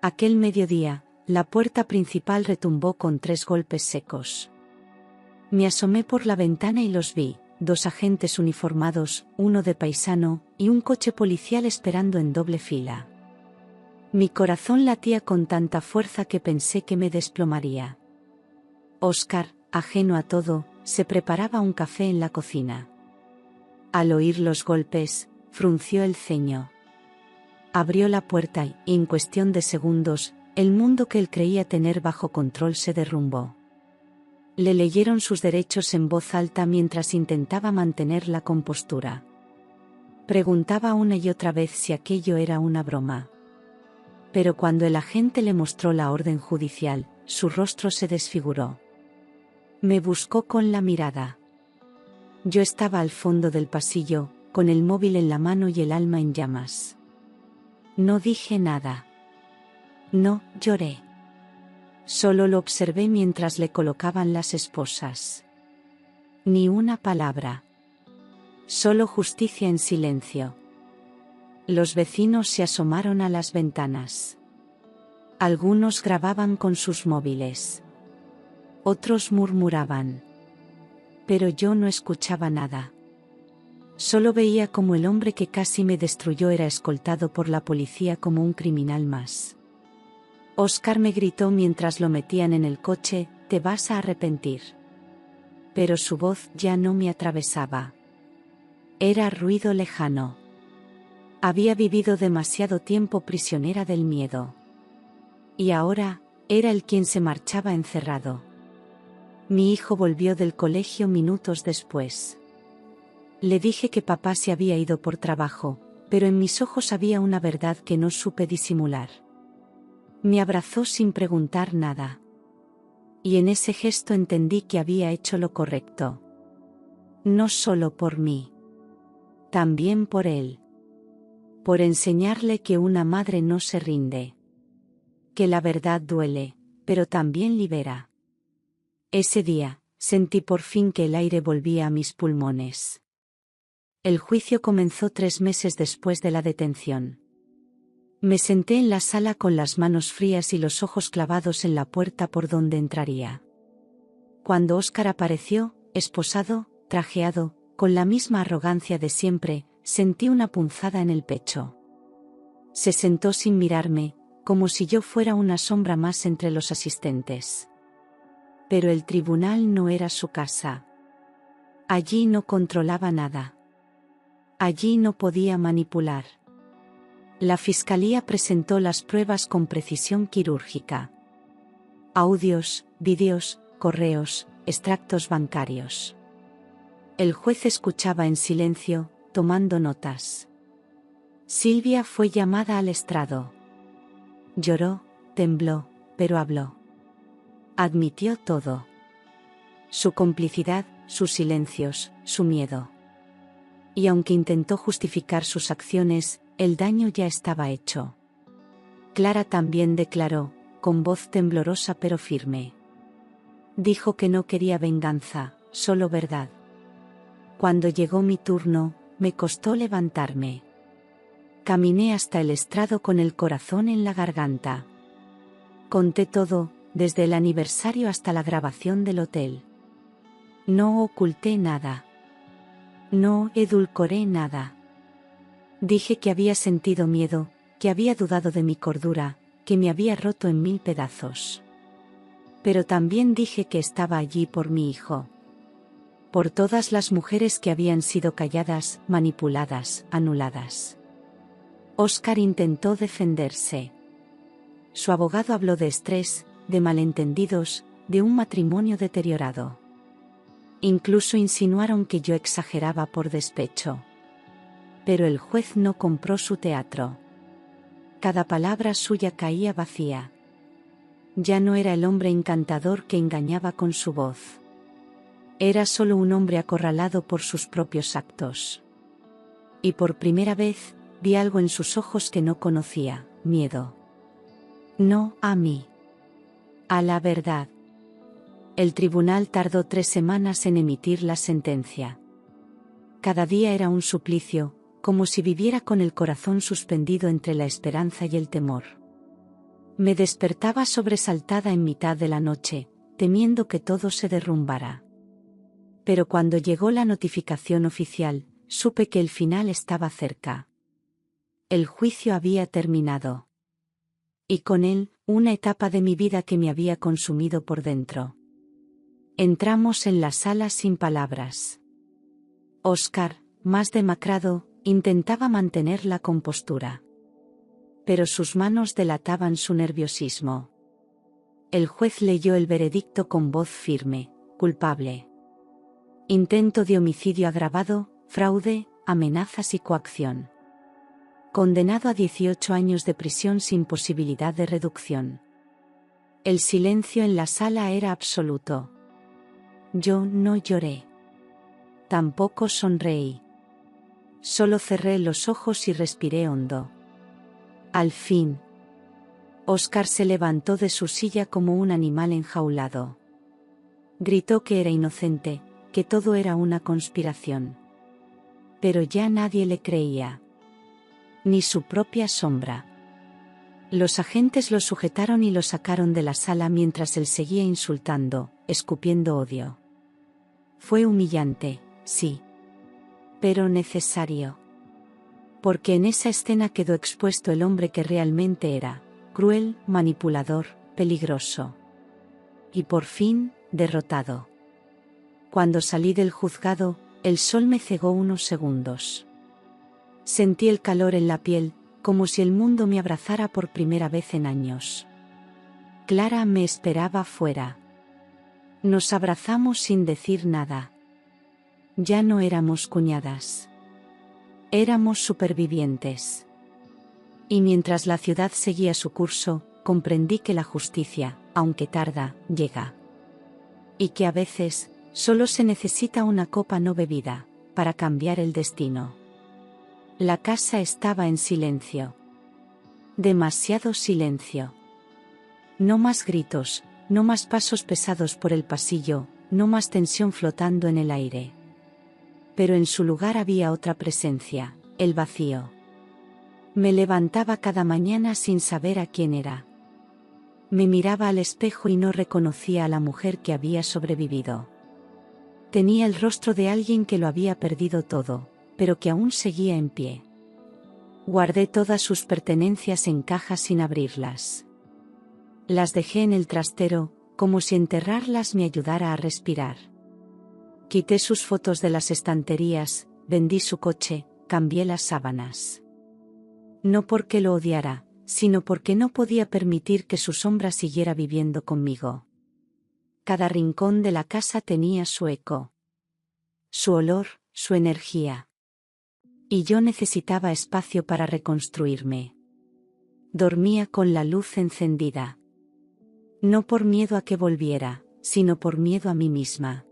Aquel mediodía, la puerta principal retumbó con 3 golpes secos. Me asomé por la ventana y los vi, 2 agentes uniformados, uno de paisano, y un coche policial esperando en doble fila. Mi corazón latía con tanta fuerza que pensé que me desplomaría. Óscar, ajeno a todo, se preparaba un café en la cocina. Al oír los golpes, frunció el ceño. Abrió la puerta y, en cuestión de segundos, el mundo que él creía tener bajo control se derrumbó. Le leyeron sus derechos en voz alta mientras intentaba mantener la compostura. Preguntaba una y otra vez si aquello era una broma. Pero cuando el agente le mostró la orden judicial, su rostro se desfiguró. Me buscó con la mirada. Yo estaba al fondo del pasillo, con el móvil en la mano y el alma en llamas. No dije nada. No lloré. Solo lo observé mientras le colocaban las esposas. Ni una palabra. Solo justicia en silencio. Los vecinos se asomaron a las ventanas. Algunos grababan con sus móviles. Otros murmuraban. Pero yo no escuchaba nada. Solo veía como el hombre que casi me destruyó era escoltado por la policía como un criminal más. Óscar me gritó mientras lo metían en el coche, «Te vas a arrepentir». Pero su voz ya no me atravesaba. Era ruido lejano. Había vivido demasiado tiempo prisionera del miedo. Y ahora, era él quien se marchaba encerrado. Mi hijo volvió del colegio minutos después. Le dije que papá se había ido por trabajo, pero en mis ojos había una verdad que no supe disimular. Me abrazó sin preguntar nada. Y en ese gesto entendí que había hecho lo correcto. No solo por mí. También por él. Por enseñarle que una madre no se rinde. Que la verdad duele, pero también libera. Ese día, sentí por fin que el aire volvía a mis pulmones. El juicio comenzó 3 meses después de la detención. Me senté en la sala con las manos frías y los ojos clavados en la puerta por donde entraría. Cuando Óscar apareció, esposado, trajeado, con la misma arrogancia de siempre, sentí una punzada en el pecho. Se sentó sin mirarme, como si yo fuera una sombra más entre los asistentes. Pero el tribunal no era su casa. Allí no controlaba nada. Allí no podía manipular. La fiscalía presentó las pruebas con precisión quirúrgica. Audios, vídeos, correos, extractos bancarios. El juez escuchaba en silencio, tomando notas. Silvia fue llamada al estrado. Lloró, tembló, pero habló. Admitió todo. Su complicidad, sus silencios, su miedo. Y aunque intentó justificar sus acciones, el daño ya estaba hecho. Clara también declaró, con voz temblorosa pero firme. Dijo que no quería venganza, solo verdad. Cuando llegó mi turno, me costó levantarme. Caminé hasta el estrado con el corazón en la garganta. Conté todo, desde el aniversario hasta la grabación del hotel. No oculté nada. No edulcoré nada. Dije que había sentido miedo, que había dudado de mi cordura, que me había roto en 1000 pedazos. Pero también dije que estaba allí por mi hijo. Por todas las mujeres que habían sido calladas, manipuladas, anuladas. Óscar intentó defenderse. Su abogado habló de estrés, de malentendidos, de un matrimonio deteriorado. Incluso insinuaron que yo exageraba por despecho. Pero el juez no compró su teatro. Cada palabra suya caía vacía. Ya no era el hombre encantador que engañaba con su voz. Era solo un hombre acorralado por sus propios actos. Y por primera vez, vi algo en sus ojos que no conocía, miedo. No a mí. A la verdad. El tribunal tardó 3 semanas en emitir la sentencia. Cada día era un suplicio, como si viviera con el corazón suspendido entre la esperanza y el temor. Me despertaba sobresaltada en mitad de la noche, temiendo que todo se derrumbara. Pero cuando llegó la notificación oficial, supe que el final estaba cerca. El juicio había terminado. Y con él, una etapa de mi vida que me había consumido por dentro. Entramos en la sala sin palabras. Oscar, más demacrado, intentaba mantener la compostura. Pero sus manos delataban su nerviosismo. El juez leyó el veredicto con voz firme: culpable. Intento de homicidio agravado, fraude, amenazas y coacción. Condenado a 18 años de prisión sin posibilidad de reducción. El silencio en la sala era absoluto. Yo no lloré. Tampoco sonreí. Solo cerré los ojos y respiré hondo. Al fin. Oscar se levantó de su silla como un animal enjaulado. Gritó que era inocente, que todo era una conspiración. Pero ya nadie le creía. Ni su propia sombra. Los agentes lo sujetaron y lo sacaron de la sala mientras él seguía insultando, escupiendo odio. Fue humillante, sí. Pero necesario. Porque en esa escena quedó expuesto el hombre que realmente era: cruel, manipulador, peligroso. Y por fin, derrotado. Cuando salí del juzgado, el sol me cegó unos segundos. Sentí el calor en la piel, como si el mundo me abrazara por primera vez en años. Clara me esperaba fuera. Nos abrazamos sin decir nada. Ya no éramos cuñadas. Éramos supervivientes. Y mientras la ciudad seguía su curso, comprendí que la justicia, aunque tarda, llega. Y que a veces, solo se necesita una copa no bebida, para cambiar el destino. La casa estaba en silencio. Demasiado silencio. No más gritos, no más pasos pesados por el pasillo, no más tensión flotando en el aire. Pero en su lugar había otra presencia: el vacío. Me levantaba cada mañana sin saber a quién era. Me miraba al espejo y no reconocía a la mujer que había sobrevivido. Tenía el rostro de alguien que lo había perdido todo, pero que aún seguía en pie. Guardé todas sus pertenencias en cajas sin abrirlas. Las dejé en el trastero, como si enterrarlas me ayudara a respirar. Quité sus fotos de las estanterías, vendí su coche, cambié las sábanas. No porque lo odiara, sino porque no podía permitir que su sombra siguiera viviendo conmigo. Cada rincón de la casa tenía su eco. Su olor, su energía. Y yo necesitaba espacio para reconstruirme. Dormía con la luz encendida. No por miedo a que volviera, sino por miedo a mí misma.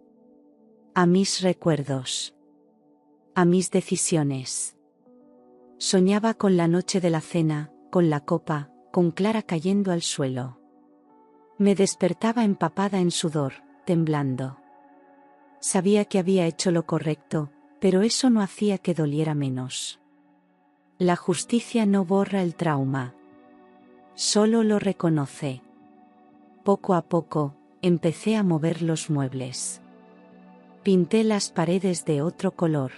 A mis recuerdos. A mis decisiones. Soñaba con la noche de la cena, con la copa, con Clara cayendo al suelo. Me despertaba empapada en sudor, temblando. Sabía que había hecho lo correcto, pero eso no hacía que doliera menos. La justicia no borra el trauma. Solo lo reconoce. Poco a poco, empecé a mover los muebles. Pinté las paredes de otro color.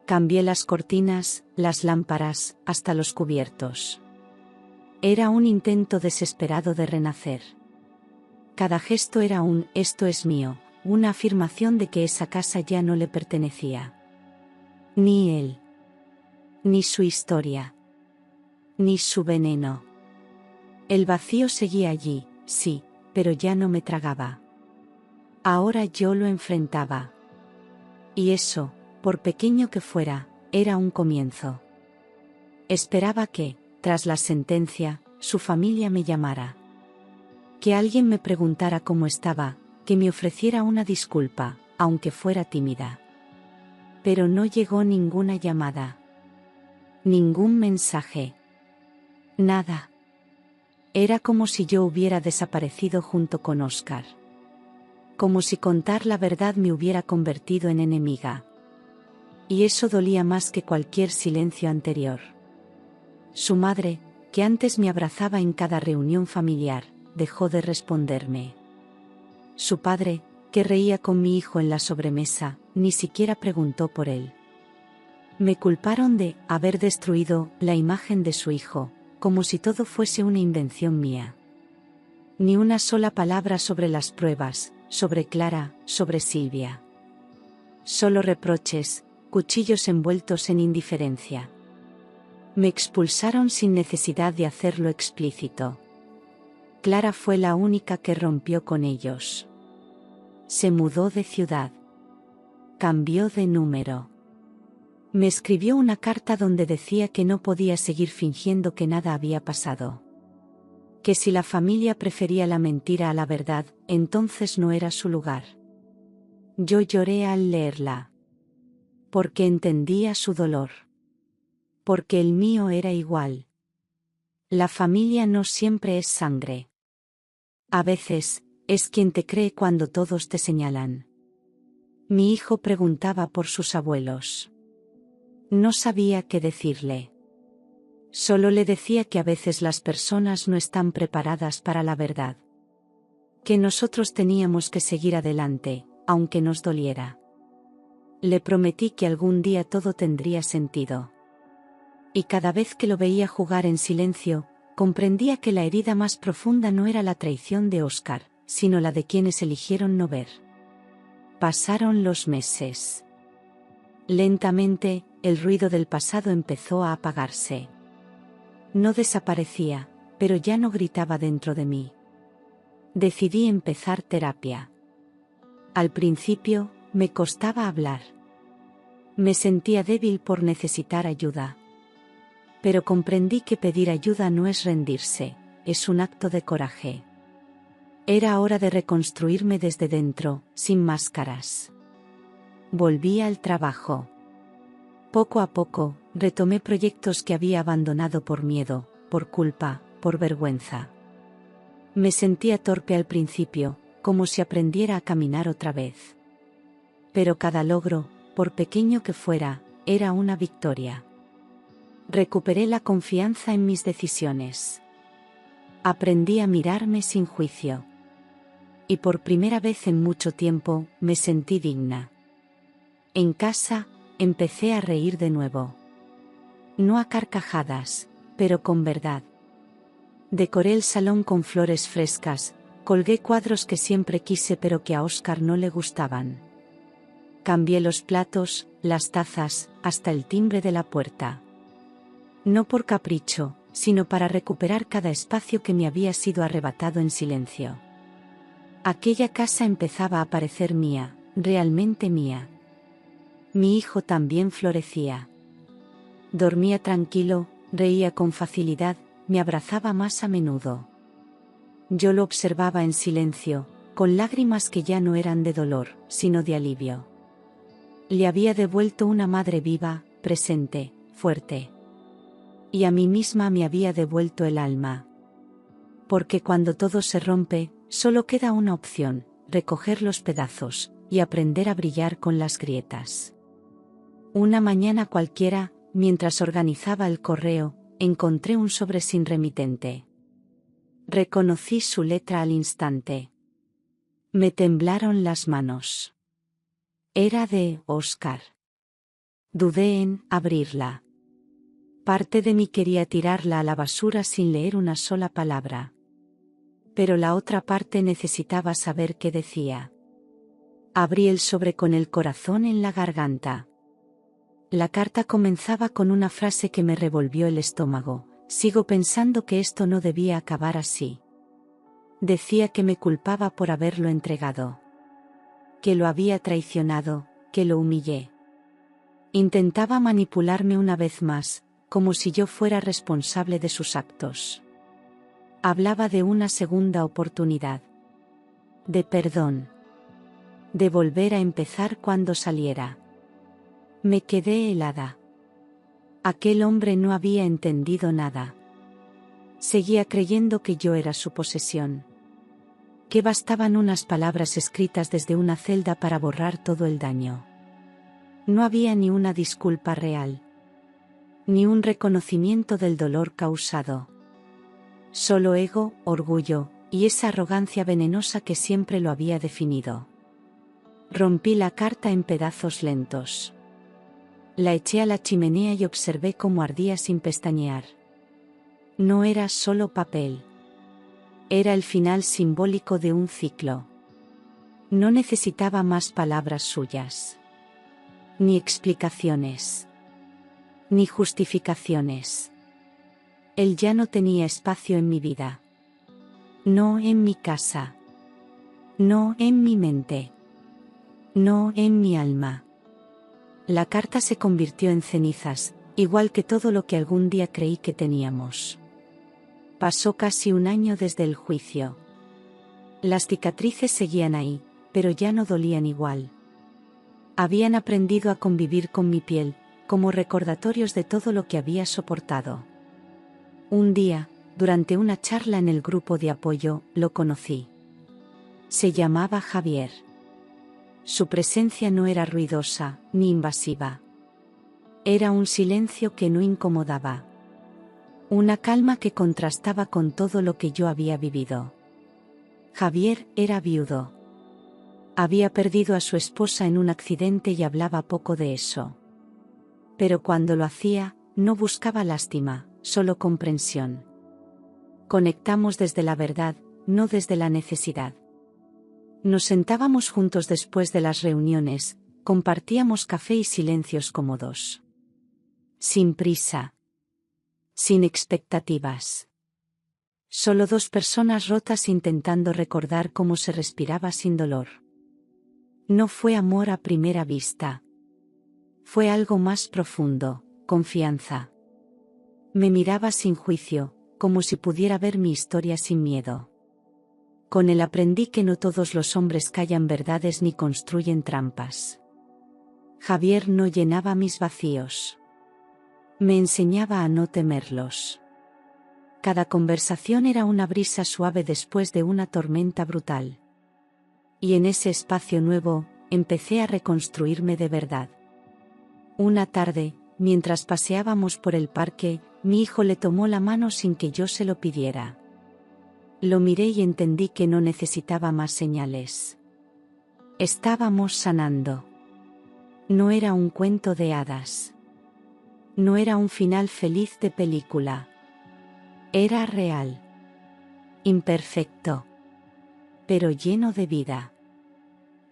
Cambié las cortinas, las lámparas, hasta los cubiertos. Era un intento desesperado de renacer. Cada gesto era un «esto es mío», una afirmación de que esa casa ya no le pertenecía. Ni él. Ni su historia. Ni su veneno. El vacío seguía allí, sí, pero ya no me tragaba. Ahora yo lo enfrentaba. Y eso, por pequeño que fuera, era un comienzo. Esperaba que, tras la sentencia, su familia me llamara. Que alguien me preguntara cómo estaba, que me ofreciera una disculpa, aunque fuera tímida. Pero no llegó ninguna llamada. Ningún mensaje. Nada. Era como si yo hubiera desaparecido junto con Oscar. como si contar la verdad me hubiera convertido en enemiga. Y eso dolía más que cualquier silencio anterior. Su madre, que antes me abrazaba en cada reunión familiar, dejó de responderme. Su padre, que reía con mi hijo en la sobremesa, ni siquiera preguntó por él. Me culparon de haber destruido la imagen de su hijo, como si todo fuese una invención mía. Ni una sola palabra sobre las pruebas, sobre Clara, sobre Silvia. Solo reproches, cuchillos envueltos en indiferencia. Me expulsaron sin necesidad de hacerlo explícito. Clara fue la única que rompió con ellos. Se mudó de ciudad. Cambió de número. Me escribió una carta donde decía que no podía seguir fingiendo que nada había pasado. Que si la familia prefería la mentira a la verdad, entonces no era su lugar. Yo lloré al leerla. Porque entendía su dolor. Porque el mío era igual. La familia no siempre es sangre. A veces, es quien te cree cuando todos te señalan. Mi hijo preguntaba por sus abuelos. No sabía qué decirle. Solo le decía que a veces las personas no están preparadas para la verdad. Que nosotros teníamos que seguir adelante, aunque nos doliera. Le prometí que algún día todo tendría sentido. Y cada vez que lo veía jugar en silencio, comprendía que la herida más profunda no era la traición de Óscar, sino la de quienes eligieron no ver. Pasaron los meses. Lentamente, el ruido del pasado empezó a apagarse. No desaparecía, pero ya no gritaba dentro de mí. Decidí empezar terapia. Al principio, me costaba hablar. Me sentía débil por necesitar ayuda. Pero comprendí que pedir ayuda no es rendirse, es un acto de coraje. Era hora de reconstruirme desde dentro, sin máscaras. Volví al trabajo. Poco a poco, retomé proyectos que había abandonado por miedo, por culpa, por vergüenza. Me sentía torpe al principio, como si aprendiera a caminar otra vez. Pero cada logro, por pequeño que fuera, era una victoria. Recuperé la confianza en mis decisiones. Aprendí a mirarme sin juicio. Y por primera vez en mucho tiempo, me sentí digna. En casa, empecé a reír de nuevo. No a carcajadas, pero con verdad. Decoré el salón con flores frescas, colgué cuadros que siempre quise pero que a Óscar no le gustaban. Cambié los platos, las tazas, hasta el timbre de la puerta. No por capricho, sino para recuperar cada espacio que me había sido arrebatado en silencio. Aquella casa empezaba a parecer mía, realmente mía. Mi hijo también florecía. Dormía tranquilo, reía con facilidad, me abrazaba más a menudo. Yo lo observaba en silencio, con lágrimas que ya no eran de dolor, sino de alivio. Le había devuelto una madre viva, presente, fuerte. Y a mí misma me había devuelto el alma. Porque cuando todo se rompe, solo queda una opción, recoger los pedazos, y aprender a brillar con las grietas. Una mañana cualquiera, mientras organizaba el correo, encontré un sobre sin remitente. Reconocí su letra al instante. Me temblaron las manos. Era de Óscar. Dudé en abrirla. Parte de mí quería tirarla a la basura sin leer una sola palabra. Pero la otra parte necesitaba saber qué decía. Abrí el sobre con el corazón en la garganta. La carta comenzaba con una frase que me revolvió el estómago: sigo pensando que esto no debía acabar así. Decía que me culpaba por haberlo entregado. Que lo había traicionado, que lo humillé. Intentaba manipularme una vez más, como si yo fuera responsable de sus actos. Hablaba de una segunda oportunidad. De perdón. De volver a empezar cuando saliera. Me quedé helada. Aquel hombre no había entendido nada. Seguía creyendo que yo era su posesión. que bastaban unas palabras escritas desde una celda para borrar todo el daño. No había ni una disculpa real, ni un reconocimiento del dolor causado. Solo ego, orgullo, y esa arrogancia venenosa que siempre lo había definido. Rompí la carta en pedazos lentos. La eché a la chimenea y observé cómo ardía sin pestañear. No era solo papel. Era el final simbólico de un ciclo. No necesitaba más palabras suyas. Ni explicaciones. Ni justificaciones. Él ya no tenía espacio en mi vida. No en mi casa. No en mi mente. No en mi alma. La carta se convirtió en cenizas, igual que todo lo que algún día creí que teníamos. Pasó casi un año desde el juicio. Las cicatrices seguían ahí, pero ya no dolían igual. Habían aprendido a convivir con mi piel, como recordatorios de todo lo que había soportado. Un día, durante una charla en el grupo de apoyo, lo conocí. Se llamaba Javier. Su presencia no era ruidosa, ni invasiva. Era un silencio que no incomodaba. Una calma que contrastaba con todo lo que yo había vivido. Javier era viudo. Había perdido a su esposa en un accidente y hablaba poco de eso. Pero cuando lo hacía, no buscaba lástima, solo comprensión. Conectamos desde la verdad, no desde la necesidad. Nos sentábamos juntos después de las reuniones, compartíamos café y silencios cómodos. Sin prisa. Sin expectativas. Solo dos personas rotas intentando recordar cómo se respiraba sin dolor. No fue amor a primera vista. Fue algo más profundo, confianza. Me miraba sin juicio, como si pudiera ver mi historia sin miedo. Con él aprendí que no todos los hombres callan verdades ni construyen trampas. Javier no llenaba mis vacíos. Me enseñaba a no temerlos. Cada conversación era una brisa suave después de una tormenta brutal. Y en ese espacio nuevo, empecé a reconstruirme de verdad. Una tarde, mientras paseábamos por el parque, mi hijo le tomó la mano sin que yo se lo pidiera. Lo miré y entendí que no necesitaba más señales. Estábamos sanando. No era un cuento de hadas. No era un final feliz de película. Era real. Imperfecto. Pero lleno de vida.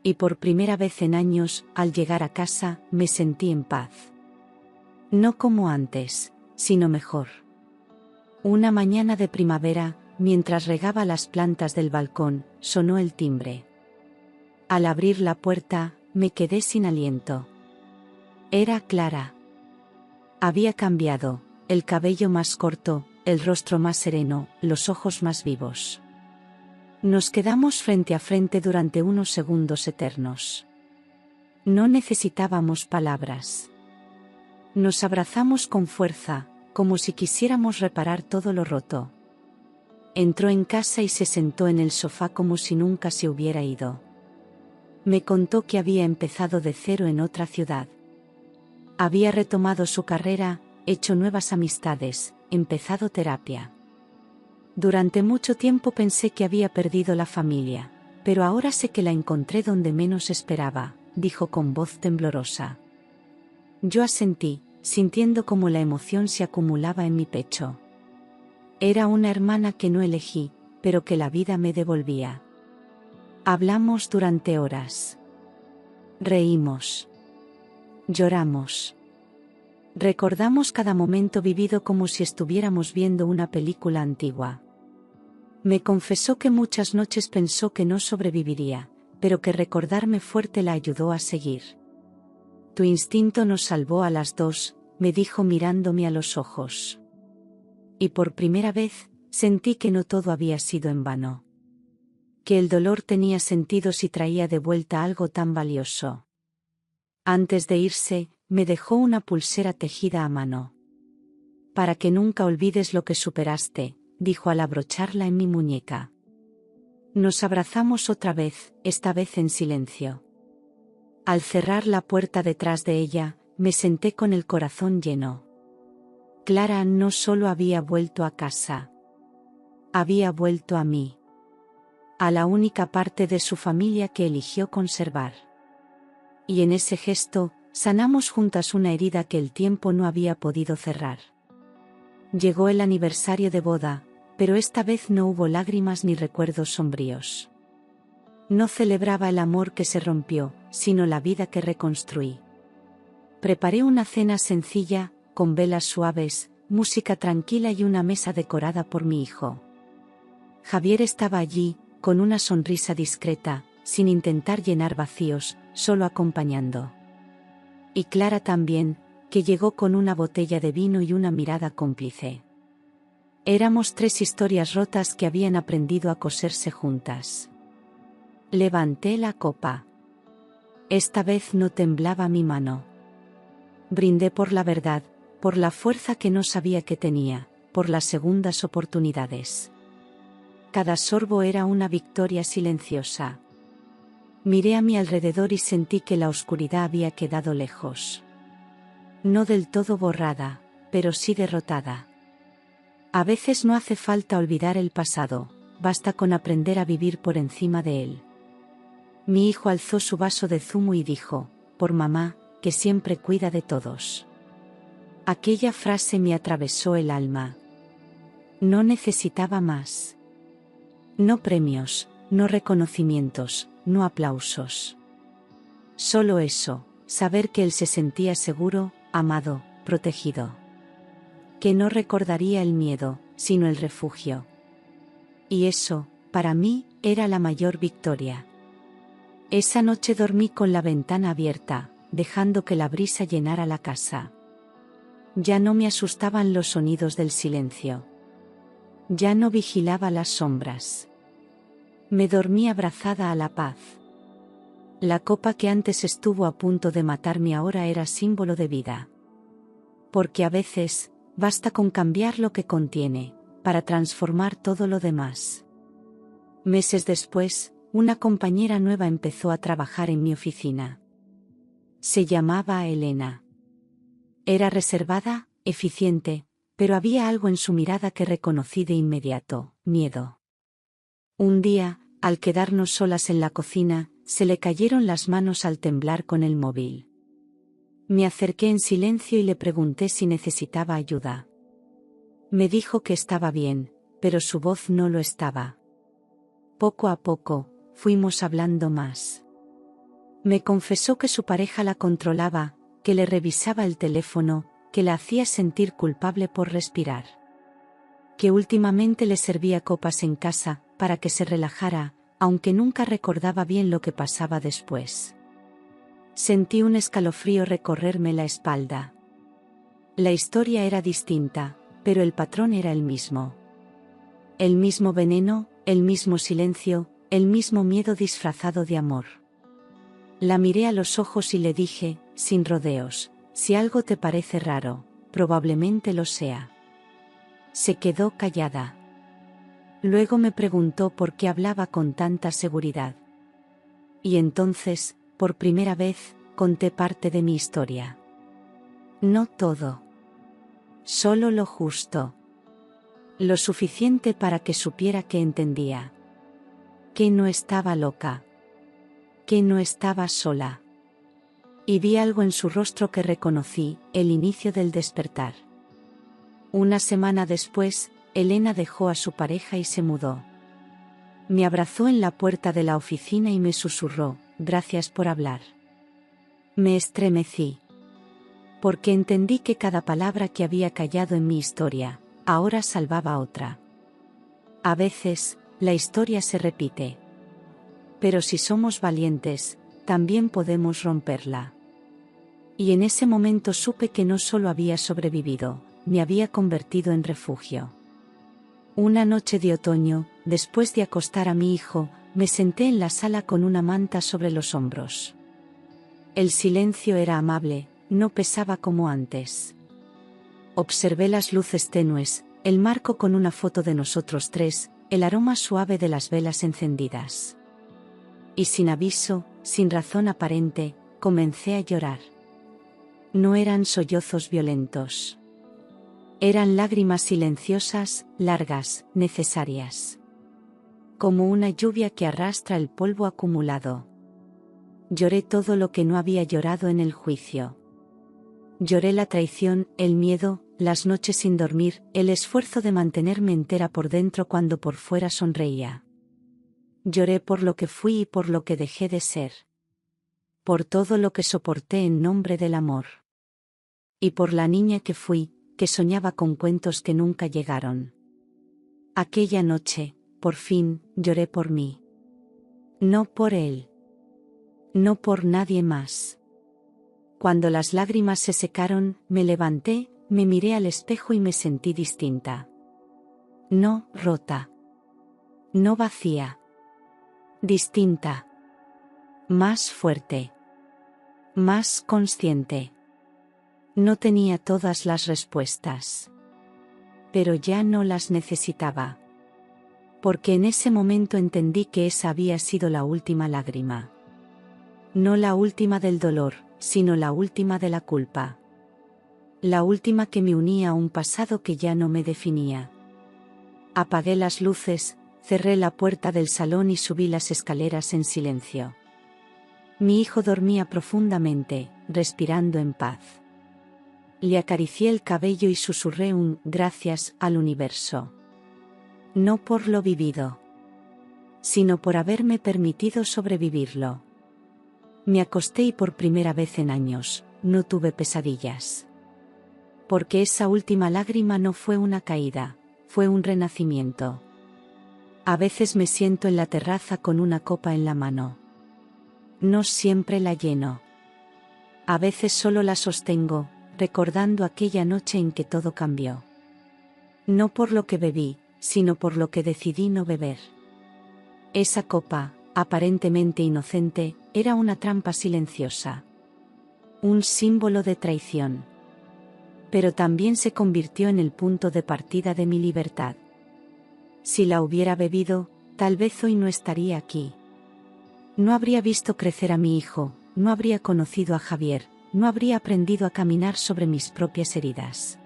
Y por primera vez en años, al llegar a casa, me sentí en paz. No como antes, sino mejor. Una mañana de primavera, mientras regaba las plantas del balcón, sonó el timbre. Al abrir la puerta, me quedé sin aliento. Era Clara. Había cambiado, el cabello más corto, el rostro más sereno, los ojos más vivos. Nos quedamos frente a frente durante unos segundos eternos. No necesitábamos palabras. Nos abrazamos con fuerza, como si quisiéramos reparar todo lo roto. Entró en casa y se sentó en el sofá como si nunca se hubiera ido. Me contó que había empezado de cero en otra ciudad. Había retomado su carrera, hecho nuevas amistades, empezado terapia. Durante mucho tiempo pensé que había perdido la familia, pero ahora sé que la encontré donde menos esperaba, dijo con voz temblorosa. Yo asentí, sintiendo cómo la emoción se acumulaba en mi pecho. Era una hermana que no elegí, pero que la vida me devolvía. Hablamos durante horas. Reímos. Lloramos. Recordamos cada momento vivido como si estuviéramos viendo una película antigua. Me confesó que muchas noches pensó que no sobreviviría, pero que recordarme fuerte la ayudó a seguir. Tu instinto nos salvó a las dos, me dijo mirándome a los ojos. Y por primera vez, sentí que no todo había sido en vano. Que el dolor tenía sentido si traía de vuelta algo tan valioso. Antes de irse, me dejó una pulsera tejida a mano. Para que nunca olvides lo que superaste, dijo al abrocharla en mi muñeca. Nos abrazamos otra vez, esta vez en silencio. Al cerrar la puerta detrás de ella, me senté con el corazón lleno. Clara no solo había vuelto a casa. Había vuelto a mí. A la única parte de su familia que eligió conservar. Y en ese gesto, sanamos juntas una herida que el tiempo no había podido cerrar. Llegó el aniversario de boda, pero esta vez no hubo lágrimas ni recuerdos sombríos. No celebraba el amor que se rompió, sino la vida que reconstruí. Preparé una cena sencilla, con velas suaves, música tranquila y una mesa decorada por mi hijo. Javier estaba allí, con una sonrisa discreta, sin intentar llenar vacíos, solo acompañando. Y Clara también, que llegó con una botella de vino y una mirada cómplice. Éramos 3 historias rotas que habían aprendido a coserse juntas. Levanté la copa. Esta vez no temblaba mi mano. Brindé por la verdad, por la fuerza que no sabía que tenía, por las segundas oportunidades. Cada sorbo era una victoria silenciosa. Miré a mi alrededor y sentí que la oscuridad había quedado lejos. No del todo borrada, pero sí derrotada. A veces no hace falta olvidar el pasado, basta con aprender a vivir por encima de él. Mi hijo alzó su vaso de zumo y dijo, por mamá, que siempre cuida de todos. Aquella frase me atravesó el alma. No necesitaba más. No premios, no reconocimientos, no aplausos. Solo eso, saber que él se sentía seguro, amado, protegido. Que no recordaría el miedo, sino el refugio. Y eso, para mí, era la mayor victoria. Esa noche dormí con la ventana abierta, dejando que la brisa llenara la casa. Ya no me asustaban los sonidos del silencio. Ya no vigilaba las sombras. Me dormí abrazada a la paz. La copa que antes estuvo a punto de matarme ahora era símbolo de vida. Porque a veces, basta con cambiar lo que contiene, para transformar todo lo demás. Meses después, una compañera nueva empezó a trabajar en mi oficina. Se llamaba Elena. Era reservada, eficiente, pero había algo en su mirada que reconocí de inmediato: miedo. Un día, al quedarnos solas en la cocina, se le cayeron las manos al temblar con el móvil. Me acerqué en silencio y le pregunté si necesitaba ayuda. Me dijo que estaba bien, pero su voz no lo estaba. Poco a poco, fuimos hablando más. Me confesó que su pareja la controlaba, que le revisaba el teléfono, que la hacía sentir culpable por respirar. Que últimamente le servía copas en casa, para que se relajara, aunque nunca recordaba bien lo que pasaba después. Sentí un escalofrío recorrerme la espalda. La historia era distinta, pero el patrón era el mismo. El mismo veneno, el mismo silencio, el mismo miedo disfrazado de amor. La miré a los ojos y le dije, sin rodeos, si algo te parece raro, probablemente lo sea. Se quedó callada. Luego me preguntó por qué hablaba con tanta seguridad. Y entonces, por primera vez, conté parte de mi historia. No todo. Solo lo justo. Lo suficiente para que supiera que entendía. Que no estaba loca. Que no estaba sola. Y vi algo en su rostro que reconocí, el inicio del despertar. Una semana después, Elena dejó a su pareja y se mudó. Me abrazó en la puerta de la oficina y me susurró, gracias por hablar. Me estremecí. Porque entendí que cada palabra que había callado en mi historia, ahora salvaba otra. A veces, la historia se repite. Pero si somos valientes, también podemos romperla. Y en ese momento supe que no solo había sobrevivido, me había convertido en refugio. Una noche de otoño, después de acostar a mi hijo, me senté en la sala con una manta sobre los hombros. El silencio era amable, no pesaba como antes. Observé las luces tenues, el marco con una foto de nosotros 3, el aroma suave de las velas encendidas. Y sin aviso, sin razón aparente, comencé a llorar. No eran sollozos violentos. Eran lágrimas silenciosas, largas, necesarias. Como una lluvia que arrastra el polvo acumulado. Lloré todo lo que no había llorado en el juicio. Lloré la traición, el miedo, las noches sin dormir, el esfuerzo de mantenerme entera por dentro cuando por fuera sonreía. Lloré por lo que fui y por lo que dejé de ser. Por todo lo que soporté en nombre del amor. Y por la niña que fui, que soñaba con cuentos que nunca llegaron. Aquella noche, por fin, lloré por mí. No por él. No por nadie más. Cuando las lágrimas se secaron, me levanté, me miré al espejo y me sentí distinta. No rota. No vacía. Distinta. Más fuerte. Más consciente. No tenía todas las respuestas. Pero ya no las necesitaba. Porque en ese momento entendí que esa había sido la última lágrima. No la última del dolor, sino la última de la culpa. La última que me unía a un pasado que ya no me definía. Apagué las luces, cerré la puerta del salón y subí las escaleras en silencio. Mi hijo dormía profundamente, respirando en paz. Le acaricié el cabello y susurré un gracias al universo. No por lo vivido, sino por haberme permitido sobrevivirlo. Me acosté y por primera vez en años, no tuve pesadillas. Porque esa última lágrima no fue una caída, fue un renacimiento. A veces me siento en la terraza con una copa en la mano. No siempre la lleno. A veces solo la sostengo, recordando aquella noche en que todo cambió. No por lo que bebí, sino por lo que decidí no beber. Esa copa, aparentemente inocente, era una trampa silenciosa. Un símbolo de traición. Pero también se convirtió en el punto de partida de mi libertad. Si la hubiera bebido, tal vez hoy no estaría aquí. No habría visto crecer a mi hijo, no habría conocido a Javier, no habría aprendido a caminar sobre mis propias heridas.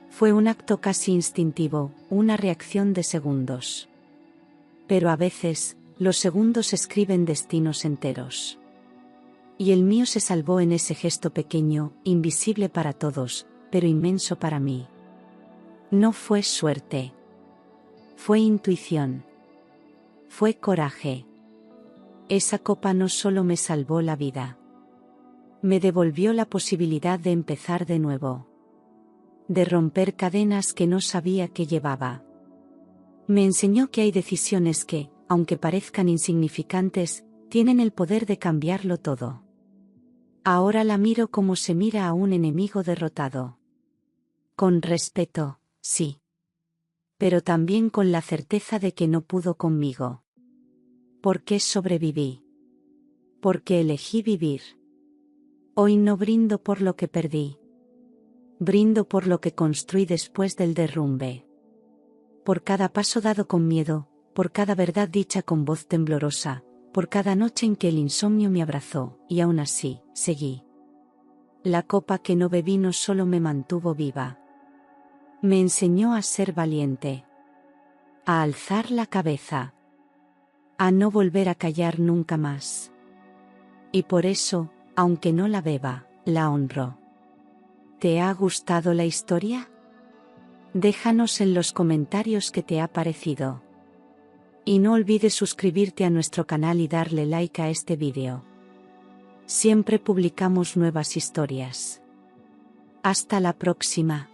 Fue un acto casi instintivo, una reacción de segundos. Pero a veces, los segundos escriben destinos enteros. Y el mío se salvó en ese gesto pequeño, invisible para todos, pero inmenso para mí. No fue suerte. Fue intuición. Fue coraje. Esa copa no solo me salvó la vida. Me devolvió la posibilidad de empezar de nuevo. De romper cadenas que no sabía que llevaba. Me enseñó que hay decisiones que, aunque parezcan insignificantes, tienen el poder de cambiarlo todo. Ahora la miro como se mira a un enemigo derrotado. Con respeto, sí. Pero también con la certeza de que no pudo conmigo. ¿Por qué sobreviví? Porque elegí vivir. Hoy no brindo por lo que perdí. Brindo por lo que construí después del derrumbe. Por cada paso dado con miedo, por cada verdad dicha con voz temblorosa, por cada noche en que el insomnio me abrazó, y aún así, seguí. La copa que no bebí no solo me mantuvo viva. Me enseñó a ser valiente. A alzar la cabeza. A no volver a callar nunca más. Y por eso, aunque no la beba, la honro. ¿Te ha gustado la historia? Déjanos en los comentarios qué te ha parecido. Y no olvides suscribirte a nuestro canal y darle like a este vídeo. Siempre publicamos nuevas historias. Hasta la próxima.